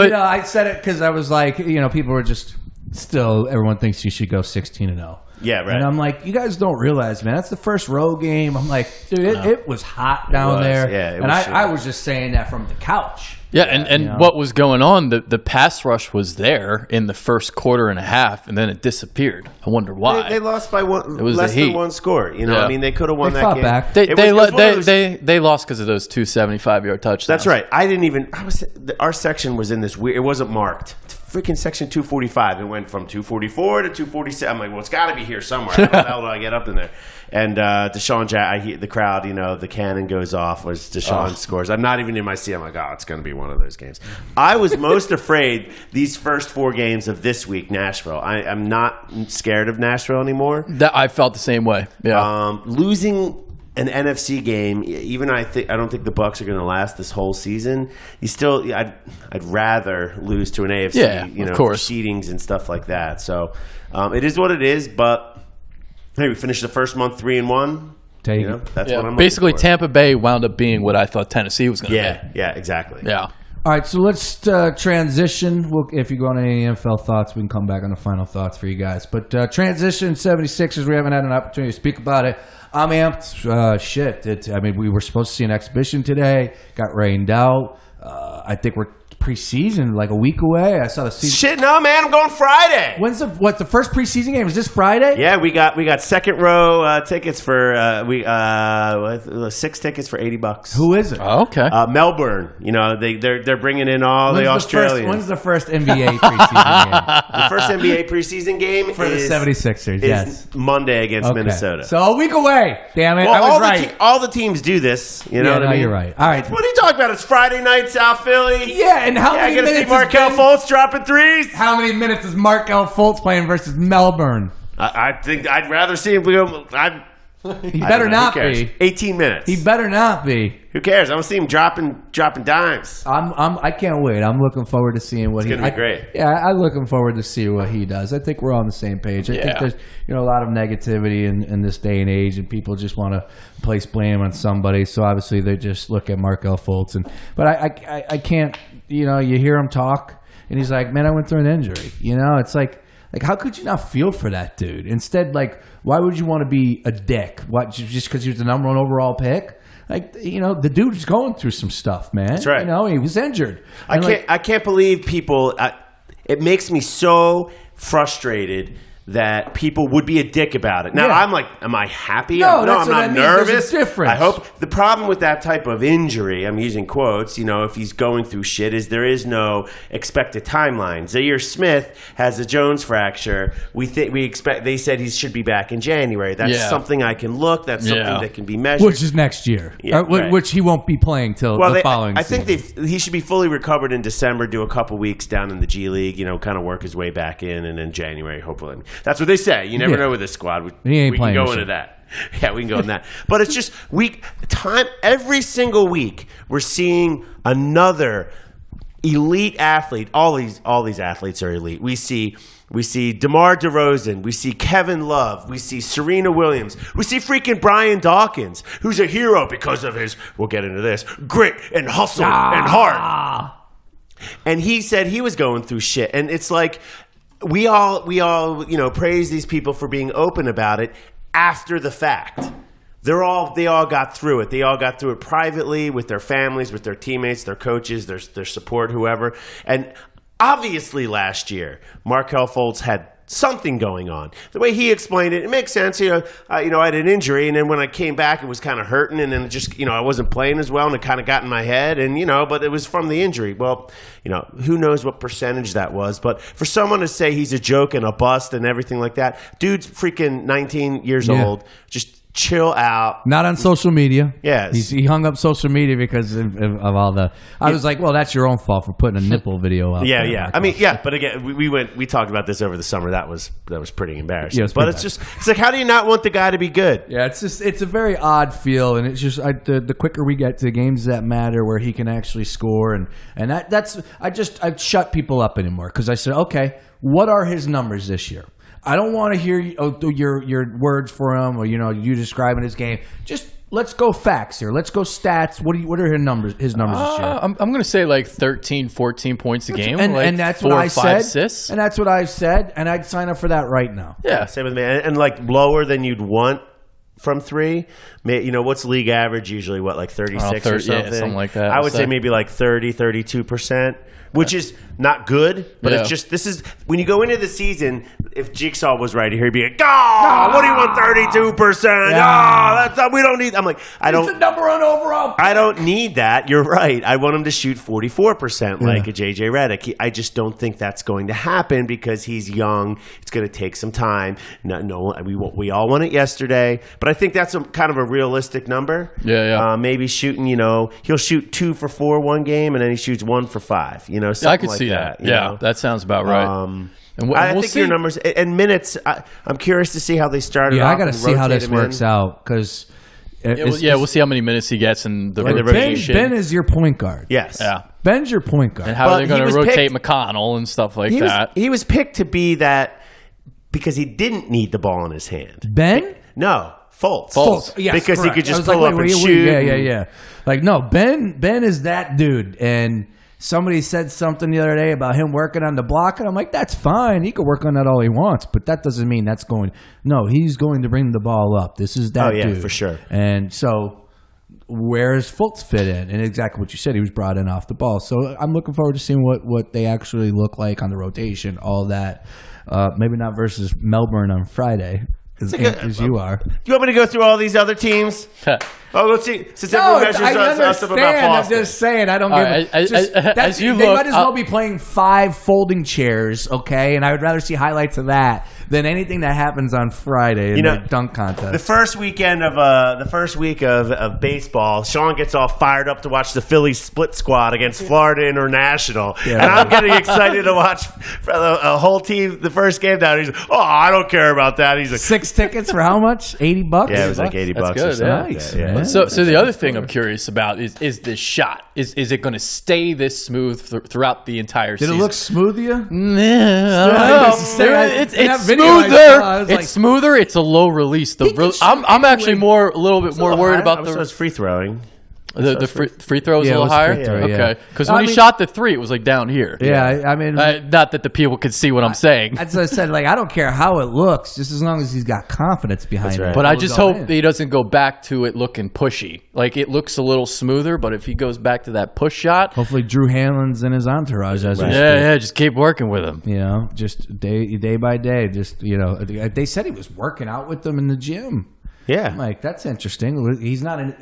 I said it because I was like, people were just still. Everyone thinks you should go 16-0. Yeah, right. And I'm like, you guys don't realize, man, that's the first road game. I'm like, dude, it was hot down there. Yeah, and I was just saying that from the couch. Yeah, and what was going on, the pass rush was there in the first quarter and a half, and then it disappeared. I wonder why. They lost by less than 1 score. I mean, they could have won that game. Back. They lost because of those 2 75-yard touchdowns. That's right. Our section was in this weird, it wasn't marked. Freaking section 245. It went from 244 to 247. I'm like, well, it's got to be here somewhere. How the hell do I get up in there? And Deshaun, I hear the crowd, the cannon goes off as Deshaun scores. I'm not even in my seat. I'm like, it's going to be one of those games. I was most afraid these first 4 games of this week, Nashville. I'm not scared of Nashville anymore. I felt the same way. Yeah. Losing an NFC game, even I don't think the Bucs are going to last this whole season. I'd rather lose to an AFC, of course, seedings and stuff like that. So it is what it is. But hey, we finished the first month 3-1. That's what I'm basically looking for. Tampa Bay wound up being what I thought Tennessee was going to be. Yeah, exactly. Yeah. All right, so let's transition. If you go on any NFL thoughts, we can come back on the final thoughts for you guys. But transition 76ers, we haven't had an opportunity to speak about it. I'm amped. We were supposed to see an exhibition today. Got rained out. I think we're preseason, like a week away. I saw the season. Shit, no, man, I'm going Friday. When's the first preseason game? Is this Friday? Yeah, we got second row tickets for 6 tickets for $80. Who is it? Oh, okay. Melbourne. They're bringing in all the Australians. When's the first NBA preseason game? The first NBA preseason game for the 76ers. Yes, Monday against Minnesota. So a week away. Damn it, I was right. All the teams do this. You know what I mean? You're right. All right. What are you talking about? It's Friday night, South Philly. Yeah, and how many minutes? See Markelle Fultz dropping threes. How many minutes is Markelle Fultz playing versus Melbourne? I think I'd rather see him go. He better not be. 18 minutes. He better not be. Who cares? I want to see him dropping dimes. I can't wait. I'm looking forward to seeing what it's gonna be great. Yeah, I'm looking forward to see what he does. I think we're all on the same page. I think there's a lot of negativity in this day and age, and people just want to place blame on somebody. So obviously they just look at Markelle Fultz, but I can't. You hear him talk, and he's like, "Man, I went through an injury." It's like how could you not feel for that dude? Instead, why would you want to be a dick? What, just because he was the number 1 overall pick? The dude's going through some stuff, man. That's right. He was injured. I can't believe people. It makes me so frustrated that people would be a dick about it. Now, I'm like, am I happy? No, I'm not nervous. There's a difference. I hope the problem with that type of injury, I'm using quotes, if he's going through shit, is there is no expected timeline. Zaire Smith has a Jones fracture. They said he should be back in January. That's something I can look. That's something that can be measured. Which is next year. Yeah, which he won't be playing till the following season. I think he should be fully recovered in December, do a couple weeks down in the G League, kind of work his way back in, and then January, hopefully. That's what they say. You never know with this squad. We can go into that. Yeah, we can go into that. But it's just every single week we're seeing another elite athlete. All these athletes are elite. We see DeMar DeRozan. We see Kevin Love. We see Serena Williams. We see freaking Brian Dawkins, who's a hero because of his, we'll get into this, grit and hustle and heart. And he said he was going through shit. And it's like, we all praise these people for being open about it after the fact. They all got through it. They all got through it privately with their families, with their teammates, their coaches, their support, whoever. And obviously last year, Markelle Fultz had something going on. The way he explained it, it makes sense. I had an injury, and then when I came back, it was kind of hurting, and then it just, I wasn't playing as well, and it kind of got in my head, and, but it was from the injury. Well, who knows what percentage that was, but for someone to say he's a joke and a bust and everything like that, dude's freaking 19 years old, just chill out. Not on social media. Yes. He hung up social media because of all the... I was like, well, that's your own fault for putting a nipple video up. Yeah, yeah. I mean, yeah, but again, we talked about this over the summer. That was pretty embarrassing. Yeah, it's like, how do you not want the guy to be good? Yeah, it's a very odd feel, and it's just the quicker we get to games that matter where he can actually score, and I shut people up anymore because I said, okay, what are his numbers this year? I don't want to hear your words for him or you describing his game. Just let's go facts here. Let's go stats. What are his numbers this year? I'm going to say like 13, 14 points a game. And that's 4 what I or 5 said. Assists. And that's what I said. And I'd sign up for that right now. Yeah, same with me. And like lower than you'd want from 3. What's league average usually? What, like 36 or something? Yeah, something like that. I would say maybe like 30, 32%. Which is not good, but it's just, this is, when you go into the season, if Jigsaw was right here, he'd be like, what do you want, 32%? We don't need, I'm like, It's the number 1 overall. I don't need that. You're right. I want him to shoot 44% like a JJ Redick. I just don't think that's going to happen because he's young. It's going to take some time. No, we all want it yesterday, but I think that's kind of a realistic number. Yeah. Maybe shooting, he'll shoot 2 for 4 one game, and then he shoots 1 for 5. I could see that. Yeah, that sounds about right. And I think your numbers and minutes. I'm curious to see how they started. Yeah, I got to see how this works out because. We'll see how many minutes he gets in the rotation. Ben is your point guard. Yes. Yeah. Ben's your point guard. And how are they going to rotate McConnell and stuff like that? He was picked to be that because he didn't need the ball in his hand. Ben? No. Fultz. Yes, because correct. He could just pull up and shoot. Yeah. Like, no, Ben is that dude. And somebody said something the other day about him working on the block, and I'm like, that's fine. He could work on that all he wants, but that doesn't mean that's going. No, he's going to bring the ball up. This is that dude. For sure. And so, where's Fultz fit in? And exactly what you said, he was brought in off the ball. So I'm looking forward to seeing what they actually look like on the rotation, all that. Maybe not versus Melbourne on Friday. As you are. Do you want me to go through all these other teams? Let's see. Since everyone measures us up about Boston. I'm just saying. I don't give They might as well be playing 5 folding chairs, okay? And I would rather see highlights of that than anything that happens on Friday in the dunk contest. The first week of baseball, Sean gets all fired up to watch the Phillies split squad against Florida International, and I'm getting excited to watch a whole team. The first game down, he's like, I don't care about that. He's like, 6 tickets for how much? $80? Yeah, it was like $80 That's or good, something. yeah. Nice, Yeah. man. So the other thing I'm curious about is this shot. Is it going to stay this smooth throughout the entire Did season? it look smooth to you? It's smoother. It's smoother. It's a low release. I'm actually a little bit more worried about the free throwing. The free throw was Yeah, a it little was higher? free throw, yeah. Okay. Because when he shot the three, it was like down here. Yeah, I mean... not that the people could see what I'm saying. As I said, like, I don't care how it looks, just as long as he's got confidence behind it. But I just hope that he doesn't go back to it looking pushy. Like, it looks a little smoother, but if he goes back to that push shot... Hopefully Drew Hanlon's in his entourage as we speak. Yeah, just keep working with him. You know, just day by day. Just, you know, they said he was working out with them in the gym. Yeah. I'm like, that's interesting. He's not I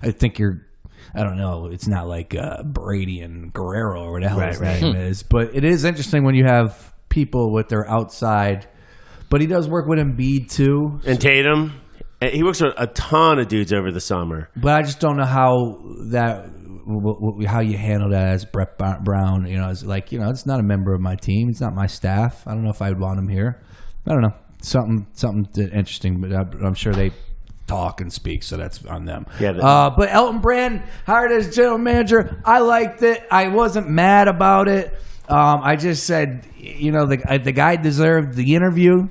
think you're... I don't know. It's not like Brady and Guerrero or whatever his name is. But it is interesting when you have people with their outside. But he does work with Embiid, too. And Tatum. He works with a ton of dudes over the summer. But I just don't know how you handle that as Brett Brown. You know, as like, you know, it's not a member of my team. It's not my staff. I don't know if I'd want him here. I don't know. Something interesting, but I'm sure they talk and speak, so that's on them. Yeah. But Elton Brand hired as general manager. I liked it. I wasn't mad about it. I just said, you know, the guy deserved the interview.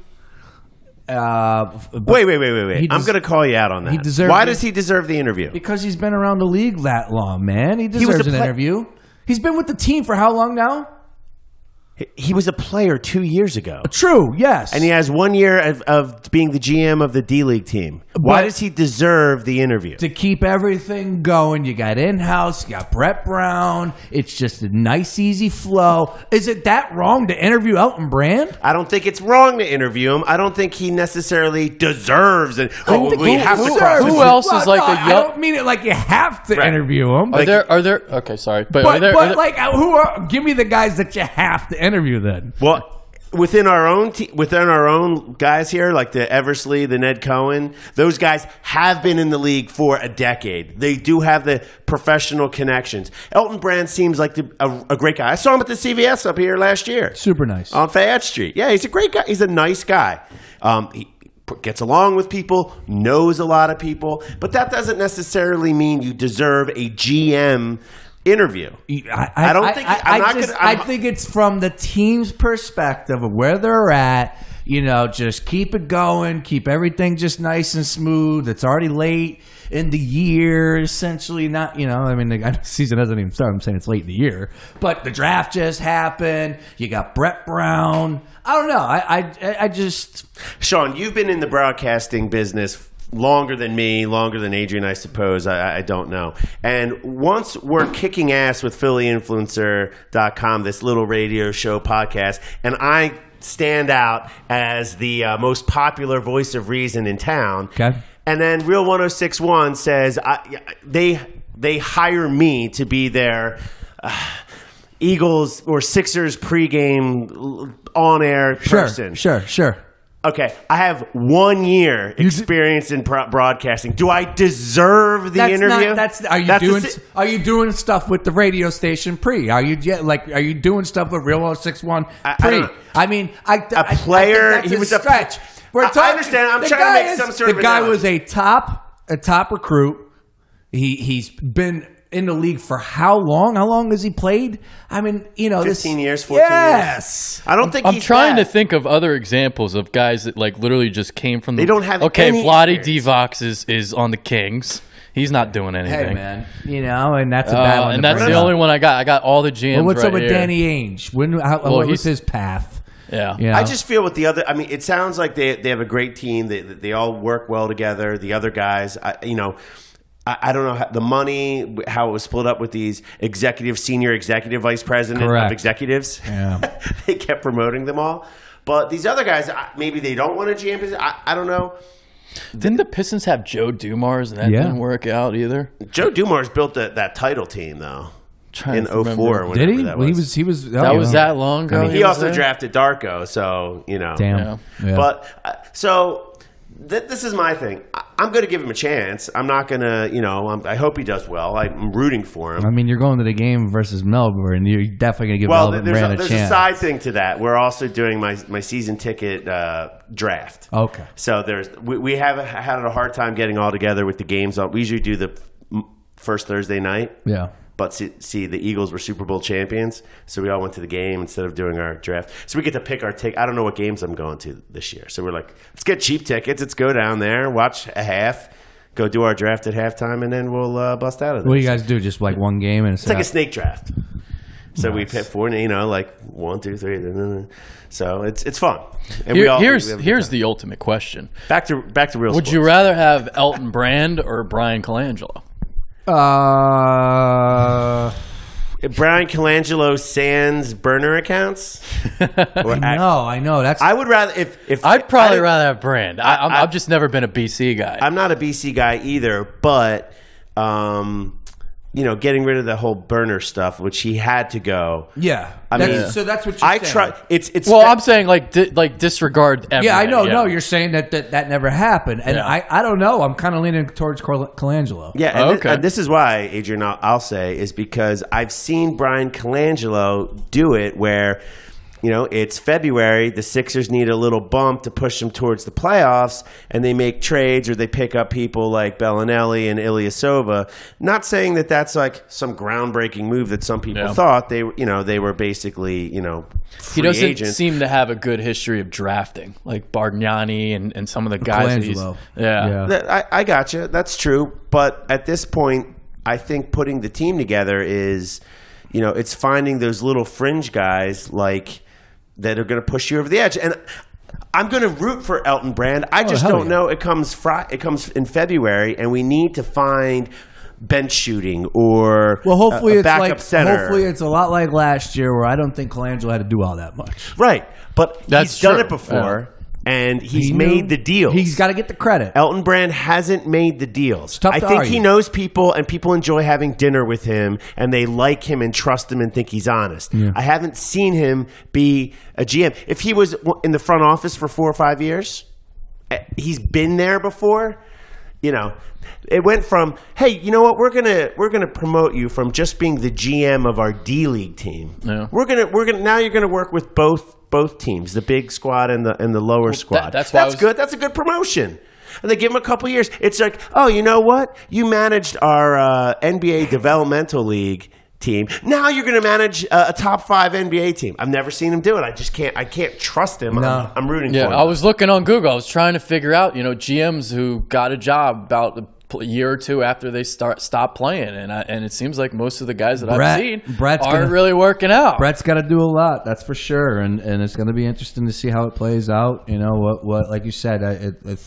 Wait. I'm going to call you out on that. Why does he deserve the interview? Because he's been around the league that long, man. He deserves an interview. He's been with the team for how long now? He was a player 2 years ago. True, yes. And he has 1 year of being the GM of the D-League team. Why does he deserve the interview? To keep everything going. You got in-house, you got Brett Brown. It's just a nice, easy flow. Is it that wrong to interview Elton Brand? I don't think it's wrong to interview him. I don't think he necessarily deserves it. Who else is like I don't mean it like you have to interview him. Are there? Okay, sorry. But like, give me the guys that you have to interview then. Well, within our own guys here, like the Eversley, the Ned Cohen, those guys have been in the league for a decade. They do have the professional connections. Elton Brand seems like a great guy. I saw him at the CVS up here last year. Super nice. On Fayette Street. Yeah, he's a great guy. He's a nice guy. He gets along with people, knows a lot of people, but that doesn't necessarily mean you deserve a GM interview. I think it's from the team's perspective of where they're at. You know, just keep it going, keep everything just nice and smooth. It's already late in the year, essentially. Not, you know, I mean, the season hasn't even started. I'm saying it's late in the year, but the draft just happened. You got Brett Brown. I don't know. I just, Sean, you've been in the broadcasting business longer than me, longer than Adrian, I suppose. I don't know. And once we're kicking ass with PhillyInfluencer.com, this little radio show podcast, and I stand out as the most popular voice of reason in town. Okay. And then Real 106.1 says they hire me to be their Eagles or Sixers pregame on-air person. Sure. Okay, I have 1 year experience in broadcasting. Do I deserve the interview? Are you doing stuff with the radio station pre? Are you doing stuff with Real 106.1 pre? A player. He was a stretch. I understand. I'm trying to make some sort of. The guy was a top recruit. He's been in the league for how long? How long has he played? I mean, you know, 15 years, 14 years. I don't think I'm trying to think of other examples of guys that like literally just came from They don't have Vlade Divac is on the Kings. He's not doing anything. Hey, man. You know, and that's a battle. And that's the only one I got. I got all the GMs well, what's right up with here. Danny Ainge? What was his path? Yeah. You know? I just feel with the other. I mean, it sounds like they have a great team. They all work well together. The other guys, I don't know how, the money, how it was split up with these senior executive vice president of executives. Yeah. They kept promoting them all. But these other guys, maybe they don't want a GM position. I don't know. Didn't the Pistons have Joe Dumars and that didn't work out either? Joe Dumars built that title team, though. In 2004. Did he? That was. He was that long ago. I mean, he also drafted Darko, so, you know. Damn. Yeah. But, this is my thing. I'm going to give him a chance. I'm not going to, I hope he does well. I'm rooting for him. I mean, you're going to the game versus Melbourne. You're definitely going to give Melbourne Brand a chance. There's a side thing to that. We're also doing my season ticket draft. Okay. So we have had a hard time getting all together with the games. We usually do the first Thursday night. Yeah. But see, the Eagles were Super Bowl champions, so we all went to the game instead of doing our draft. So we get to pick our ticket. I don't know what games I'm going to this year. So we're like, let's get cheap tickets. Let's go down there, watch a half, go do our draft at halftime, and then we'll bust out of there. What do you guys do? Just like one game? And it's like a snake draft. So we pick 4, like 1, 2, 3. So it's fun. And here's the ultimate question. Back to real sports. Would you rather have Elton Brand or Brian Colangelo? Brian Colangelo sans burner accounts. I know. I would rather if I'd probably rather have Brand. I've just never been a BC guy. I'm not a BC guy either, but getting rid of the whole burner stuff, which he had to go. Yeah, so that's what you're saying. It's. Well, I'm saying like disregard. Yeah, I know. Yeah. No, you're saying that never happened, and I don't know. I'm kind of leaning towards Colangelo. Yeah, and this is why, Adrian, I'll say is because I've seen Brian Colangelo do it where. It's February. The Sixers need a little bump to push them towards the playoffs, and they make trades or they pick up people like Bellinelli and Ilyasova. Not saying that that's like some groundbreaking move that some people thought. They were basically free he doesn't agents. Seem to have a good history of drafting, like Bargnani and some of the guys. I gotcha. That's true, but at this point, I think putting the team together is, it's finding those little fringe guys like. That are going to push you over the edge, and I'm going to root for Elton Brand. I just don't know. It comes in February, and we need to find bench shooting or hopefully a backup center. Hopefully, it's a lot like last year, where I don't think Colangelo had to do all that much. Right, but he's done it before. Yeah. And he's made the deals. He's got to get the credit. Elton Brand hasn't made the deals. I think he knows people, and people enjoy having dinner with him, and they like him and trust him and think he's honest. Yeah. I haven't seen him be a GM. If he was in the front office for 4 or 5 years, he's been there before. It went from, hey, you know what? We're gonna promote you from just being the GM of our D League team. Yeah. We're gonna now you're gonna work with both teams, the big squad and the lower squad. That's good. That's a good promotion. And they give him a couple years. It's like, oh, you know what? You managed our NBA developmental league team. Now you're going to manage a top 5 NBA team. I've never seen him do it. I can't trust him. No. I'm rooting for him. I was looking on Google. I was trying to figure out, GMs who got a job about a year or two after they stop playing, and it seems like most of the guys that I've seen aren't really working out. Brett's got to do a lot, that's for sure, and it's going to be interesting to see how it plays out. What like you said, if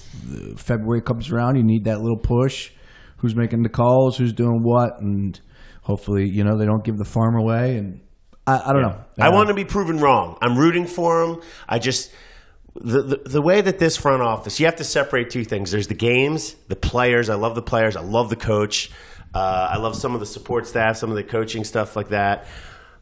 February comes around, you need that little push. Who's making the calls? Who's doing what? And hopefully, they don't give the farm away. And I don't know. I want to be proven wrong. I'm rooting for him. I just. The way that this front office, you have to separate two things. There's the games, the players. I love the players. I love the coach. I love some of the support staff, some of the coaching stuff like that.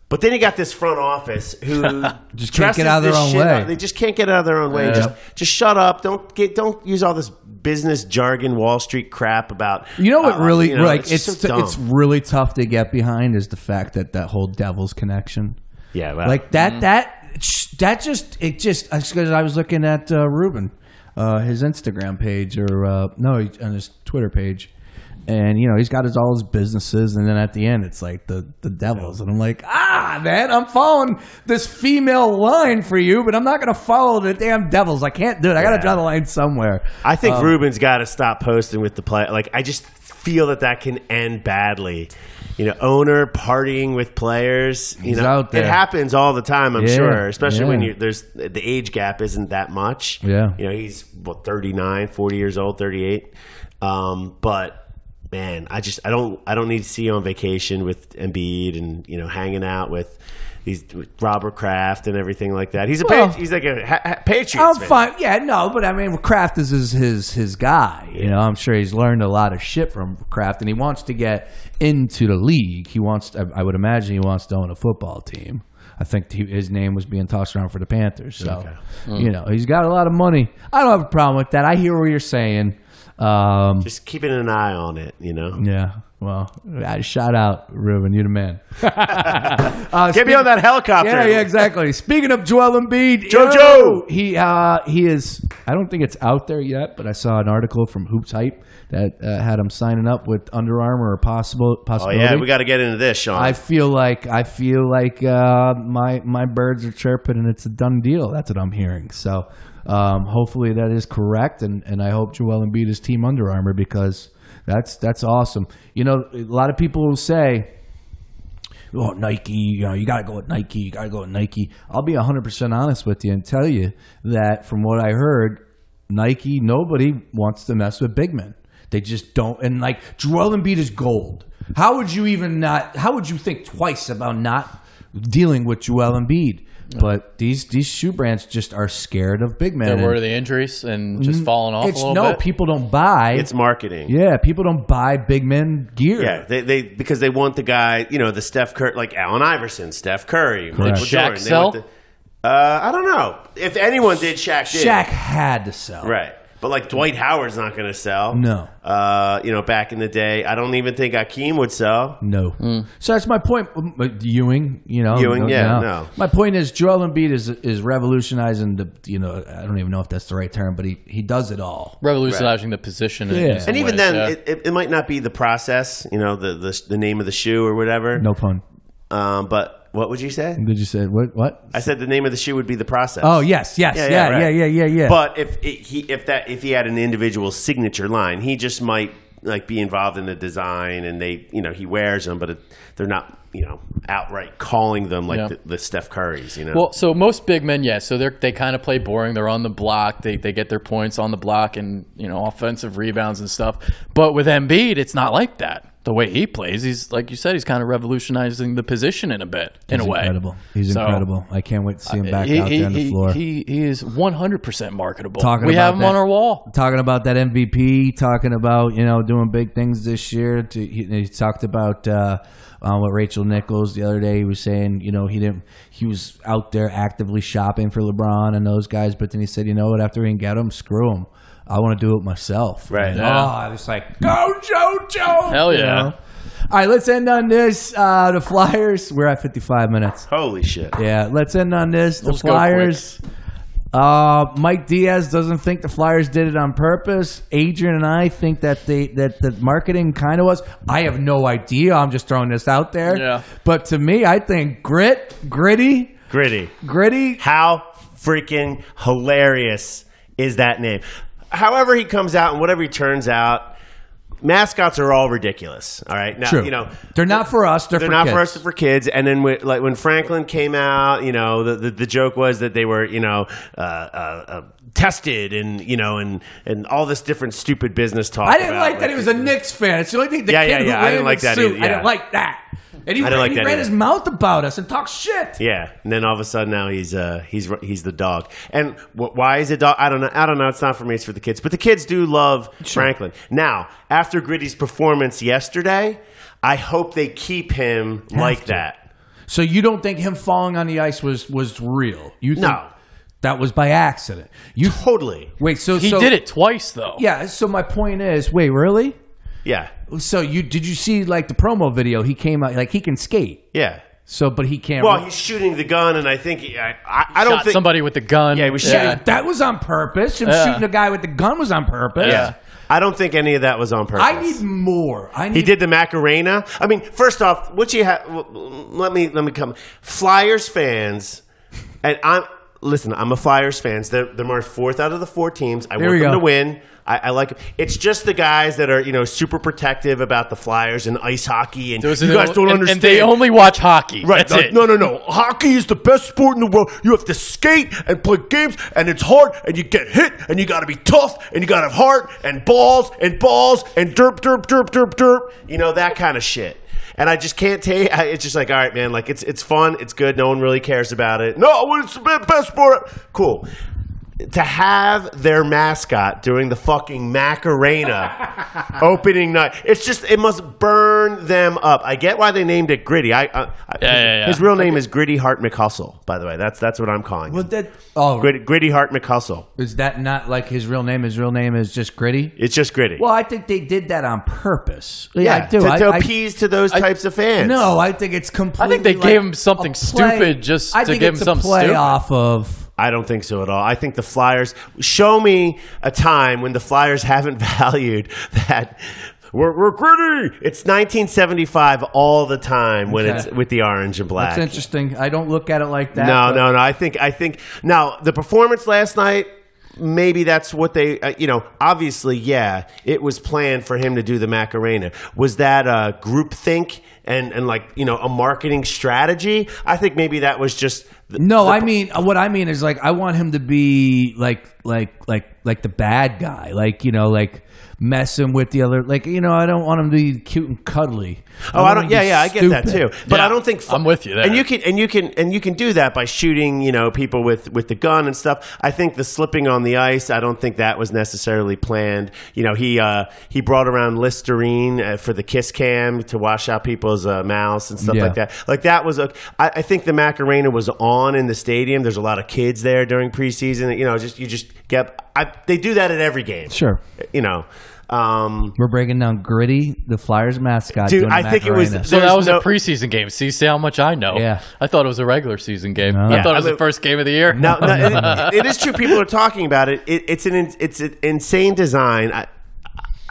But then you got this front office who just can't get out of their own way. They just can't get out of their own way. Just shut up. Don't use all this business jargon, Wall Street crap about. What really it's really tough to get behind is the fact that whole Devils connection. Yeah, well, like that. Because I was looking at Ruben, his Instagram page on his Twitter page, and he's got all his businesses, and then at the end it's like the Devils, and I'm like, man, I'm following this female line for you, but I'm not going to follow the damn Devils. I can't do it. I got to draw the line somewhere. I think Ruben's got to stop posting with the play. Like, I just feel that can end badly. Owner partying with players. Out there. It happens all the time, I'm sure. Especially when there's the age gap isn't that much. Yeah. He's 39, 40 years old, 38. But man, I don't need to see you on vacation with Embiid and hanging out with Robert Kraft and everything like that. He's he's like a Patriots fan. Fine. Yeah, no, but I mean, Kraft is his guy. I'm sure he's learned a lot of shit from Kraft, and he wants to get into the league. I would imagine he wants to own a football team. I think his name was being tossed around for the Panthers. So, he's got a lot of money. I don't have a problem with that. I hear what you're saying. Just keeping an eye on it, you know. Yeah. Well, shout out, Ruben. You're the man. Get me on that helicopter. Yeah, exactly. Speaking of Joel Embiid, JoJo! He is. I don't think it's out there yet, but I saw an article from Hoops Hype that had him signing up with Under Armour or possibility. Oh yeah, we got to get into this, Sean. I feel like my birds are chirping and it's a done deal. That's what I'm hearing. So hopefully that is correct, and I hope Joel Embiid is Team Under Armour because that's awesome. You know, a lot of people will say, "Oh, Nike, you got to go with Nike. You got to go with Nike." I'll be 100% honest with you and tell you that from what I heard, Nike, nobody wants to mess with big men. They just don't. And like Joel Embiid is gold. How would you think twice about not dealing with Joel Embiid? But these shoe brands just are scared of big men. They're worried of the injuries and just falling off a little bit. No, people don't buy. It's marketing. Yeah, people don't buy big men gear. Yeah, they because they want the guy, the Steph Curry, like Allen Iverson, Steph Curry, Correct. Michael Shaq Jordan. sell? I don't know. If anyone did, Shaq did. Shaq had to sell. Right. But like Dwight Howard's not going to sell. No. Back in the day, I don't even think Hakeem would sell. No. So that's my point. Ewing, no. My point is Joel Embiid is revolutionizing the, I don't even know if that's the right term, but he does it all. Revolutionizing the position. Yeah. In some And even ways, then, it might not be the process, the name of the shoe or whatever. No pun. But what would you say? Did you say what? I said the name of the shoe would be the process. Oh yes, right. yeah. But if he had an individual signature line, he just might like be involved in the design, and he wears them, but they're not outright calling them like the Steph Currys. Well, so most big men, so they kind of play boring. They're on the block. They get their points on the block and offensive rebounds and stuff. But with Embiid, it's not like that. The way he plays, he's like you said, he's kind of revolutionizing the position in a way. Incredible. He's incredible. I can't wait to see him back out there on the floor. He is 100% marketable. We have him on our wall. Talking about that MVP, talking about doing big things this year. He talked about what Rachel Nichols the other day. He was saying he was out there actively shopping for LeBron and those guys, but then he said, after he can get him, screw him. I want to do it myself. Right. I was like, go JoJo! Hell yeah. All right, let's end on this. The Flyers, we're at 55 minutes. Holy shit. Yeah, let's end on this. The Let's go Flyers. Mike Diaz doesn't think the Flyers did it on purpose. Adrian and I think that the marketing kind of was. I have no idea. I'm just throwing this out there. Yeah. But to me, I think gritty. How freaking hilarious is that name? However he comes out and whatever he turns out, mascots are all ridiculous. All right, now True. They're not for us. They're not kids. for us. They're for kids. And then when Franklin came out, the joke was that they were tested and all this different stupid business talk. I didn't like that he was a Knicks fan. It's the only thing. The kid who I didn't like that either. I didn't like that. And he ran his mouth about us and talked shit. Yeah, and then all of a sudden now he's the dog. And why is it dog? I don't know. It's not for me. It's for the kids. But the kids do love Franklin. Now, after Gritty's performance yesterday, I hope they keep him like that. So you don't think him falling on the ice was real? You think No. that was by accident? Totally. Wait, so He did it twice though. Yeah. So my point is, wait, really? Yeah. So did you see like the promo video? He came out like he can skate. Yeah. So, but he can't. Well, he's shooting the gun, and I think I don't think somebody with the gun. Yeah, he was shooting. That was on purpose. Shooting a guy with the gun was on purpose. Yeah. I don't think any of that was on purpose. I need more. He did the Macarena. I mean, first off, what you have? Let me come. Flyers fans, and I'm a Flyers fan. They're marked fourth out of the 4 teams. I want them to win. I like it. It's just the guys that are super protective about the Flyers and ice hockey, and you guys don't understand. And they only watch hockey. Right? That's it. No. Hockey is the best sport in the world. You have to skate and play games, and it's hard, and you get hit, and you got to be tough, and you got to have heart and balls and derp. That kind of shit. And I just can't take. It's just like, all right, man. Like it's fun. It's good. No one really cares about it. No, it's the best sport. Cool. to have their mascot during the fucking Macarena opening night, it must burn them up. I get why they named it Gritty. His real name is Gritty Hart McHustle, by the way. That's what I'm calling him. Gritty Hart McHustle. Is that not like his real name? His real name is just Gritty? It's just Gritty. Well, I think they did that on purpose. Yeah, I do. To appease to those types of fans. No, I think it's completely. I think they gave him something stupid just to give him something play stupid. Off of. I don't think so at all. I think the Flyers, show me a time when the Flyers haven't valued that we're gritty. It's 1975 all the time when it's with the orange and black. That's interesting. I don't look at it like that. No. I think now the performance last night, maybe that's what they, obviously, yeah, it was planned for him to do the Macarena. Was that a groupthink and like, a marketing strategy? I think maybe that was just. What I mean is like, I want him to be like the bad guy, like messing with the other, I don't want him to be cute and cuddly. I get that too. But I don't think I'm with you there. And you can do that by shooting, people with the gun and stuff. I think the slipping on the ice, I don't think that was necessarily planned. He brought around Listerine for the kiss cam to wash out people's mouths and stuff like that. Like that was I think the Macarena was on in the stadium. There's a lot of kids there during preseason. They do that at every game. Sure. We're breaking down Gritty, the Flyers mascot. Dude, I think it was. So that was a preseason game. See how much I know. Yeah. I thought it was a regular season game. No. I thought it was the first game of the year. No, it is true. People are talking about it. It's an insane design.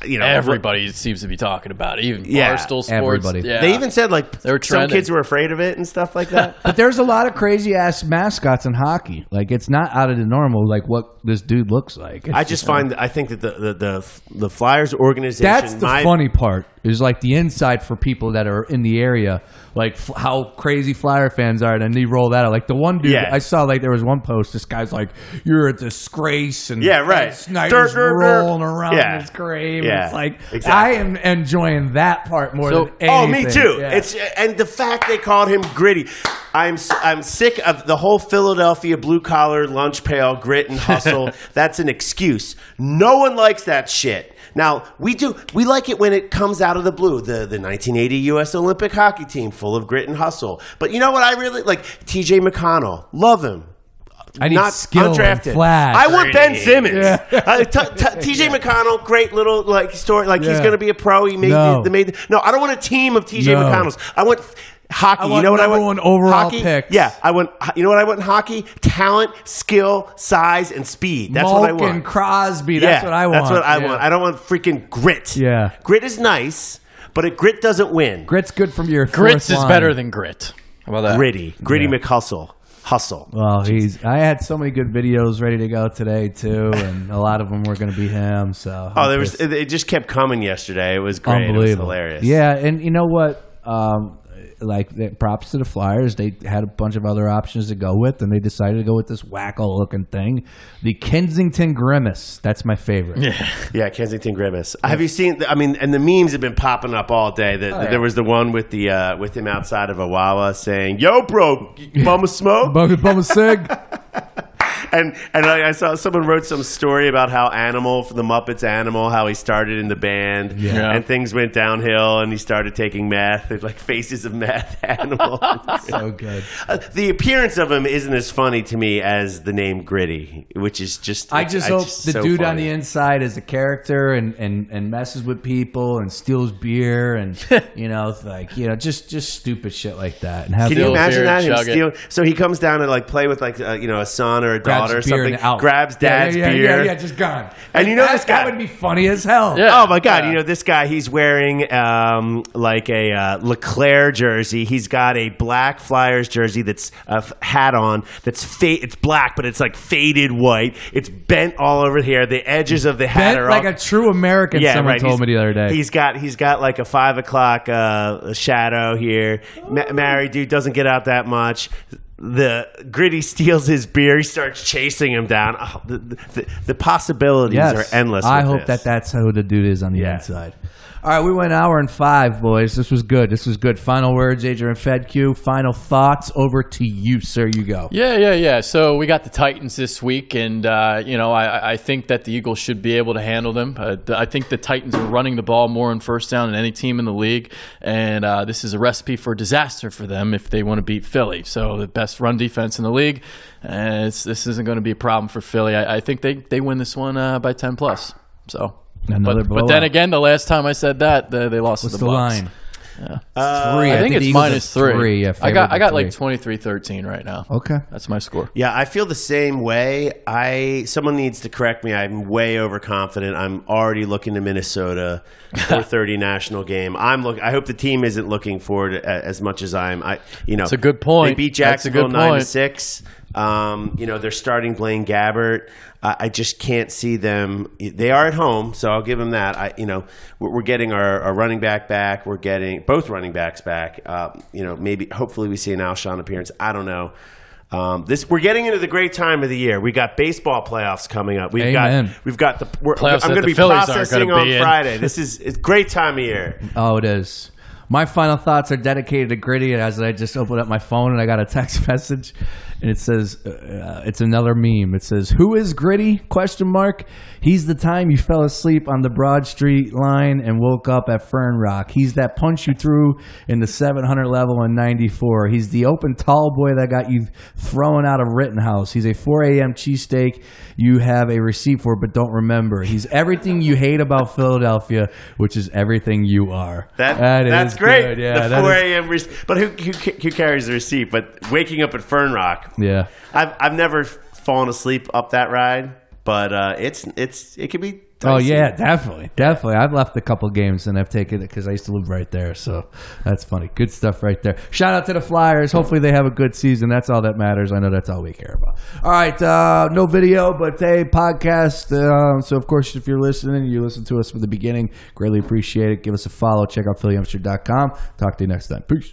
Everybody seems to be talking about it. Even Barstool Sports. Everybody. Yeah. They even said some trending. kids were afraid of it and stuff like that. But there's a lot of crazy ass mascots in hockey. Like it's not out of the normal. Like what this dude looks like. I think that the Flyers organization. That's the funny part. Is like the inside for people that are in the area, like how crazy Flyer fans are. And then they roll that out. Like the one dude I saw, there was one post. This guy's like, "You're a disgrace," and Snyder's rolling around in his grave. Yeah, it's like exactly. I am enjoying that part more than anything. Oh, me too. Yeah. And the fact they called him Gritty. I'm sick of the whole Philadelphia blue collar lunch pail grit and hustle. That's an excuse. No one likes that shit. Now, we like it when it comes out of the blue. The 1980 U.S. Olympic hockey team, full of grit and hustle. But you know what I really like? TJ McConnell. Love him. I need not skill undrafted. And flash. I want Ben Simmons. Yeah. TJ McConnell, great little story. He's going to be a pro. He made No, I don't want a team of TJ McConnells. I want hockey. You know what I want? One overall pick. Yeah, I want. You know what I want in hockey? Talent, skill, size, and speed. That's what I want. And Crosby. That's what I want. That's what I want. I don't want freaking grit. Yeah, grit is nice, but grit doesn't win. Grit's good from your Grits is line. better than grit. How about that? Gritty McHustle. Hustle. Well, I had so many good videos ready to go today too, and a lot of them were going to be him. So it just kept coming yesterday. It was great. It was hilarious. Yeah, and you know what? Props to the Flyers. They had a bunch of other options to go with, and they decided to go with this wacko-looking thing, the Kensington Grimace. That's my favorite. Yeah, Kensington Grimace. Have you seen? And the memes have been popping up all day. There was the one with with him outside of a Wawa saying, "Yo, bro, bum a smoke, bum a cig." And I saw someone wrote some story about how the Muppets Animal, how he started in the band, and things went downhill, and he started taking meth. It's like Faces of Meth Animal. So good. The appearance of him isn't as funny to me as the name Gritty, which is just. I just hope the so dude funny. on the inside is a character and messes with people and steals beer and just stupid shit like that. And can you imagine that? Him steal? So he comes down and play with a son or a daughter. Or something, grabs dad's beer. Yeah, just gone. And this guy. That would be funny as hell. Yeah. Oh, my God. This guy, he's wearing a LeClaire jersey. He's got a black Flyers jersey that's a hat on. It's black, but it's like faded white. It's bent all over here. The edges of the hat are like a true American, someone told me the other day. He's got like a 5 o'clock shadow here. Married dude, doesn't get out that much. the Gritty steals his beer. He starts chasing him down. Oh, the possibilities are endless. I hope that's how the dude is on the inside. All right, we went 1 hour and 5, boys. This was good. Final words, Adrian Fedq. Final thoughts. Over to you, sir. You go. Yeah. So we got the Titans this week, and I think that the Eagles should be able to handle them. I think the Titans are running the ball more on first down than any team in the league, and this is a recipe for disaster for them if they want to beat Philly. So the best run defense in the league, this isn't going to be a problem for Philly. I think they win this one by 10 plus. So. But then again, the last time I said that, they lost to the Bucs. Line? Yeah. 3. I think it's -3. Yeah, I got like 23-13 right now. Okay, that's my score. Yeah, I feel the same way. Someone needs to correct me. I'm way overconfident. I'm already looking to Minnesota 4:30 national game. I hope the team isn't looking forward as much as I'm. It's a good point. They beat Jacksonville 9-6. They're starting Blaine Gabbert. I just can't see them. They are at home, so I'll give them that. We're getting our running back back. We're getting both running backs back. Hopefully we see an Alshon appearance. I don't know. We're getting into the great time of the year. We got baseball playoffs coming up. We've got I'm going to be processing on Friday. It's a great time of year. Oh, it is. My final thoughts are dedicated to Gritty. As I just opened up my phone and I got a text message, and it says, it's another meme. It says, "Who is Gritty? ? He's the time you fell asleep on the Broad Street line and woke up at Fern Rock. He's that punch you threw in the 700 level in '94. He's the open tall boy that got you thrown out of Rittenhouse. He's a 4 a.m. cheesesteak you have a receipt for but don't remember. He's everything you hate about Philadelphia, which is everything you are." That's great. Good. Yeah, the 4 a.m. But who carries the receipt? But waking up at Fern Rock. Yeah. I've never fallen asleep up that ride, but it could be dicey. Oh yeah, definitely. I've left a couple games and I've taken it because I used to live right there, so that's funny. Good stuff right there. Shout out to the Flyers. Hopefully they have a good season. That's all that matters. I know that's all we care about. All right, no video, but hey, podcast. So of course, if you're listening, you listen to us from the beginning. Greatly appreciate it. Give us a follow. Check out PhillyHamster.com. Talk to you next time. Peace.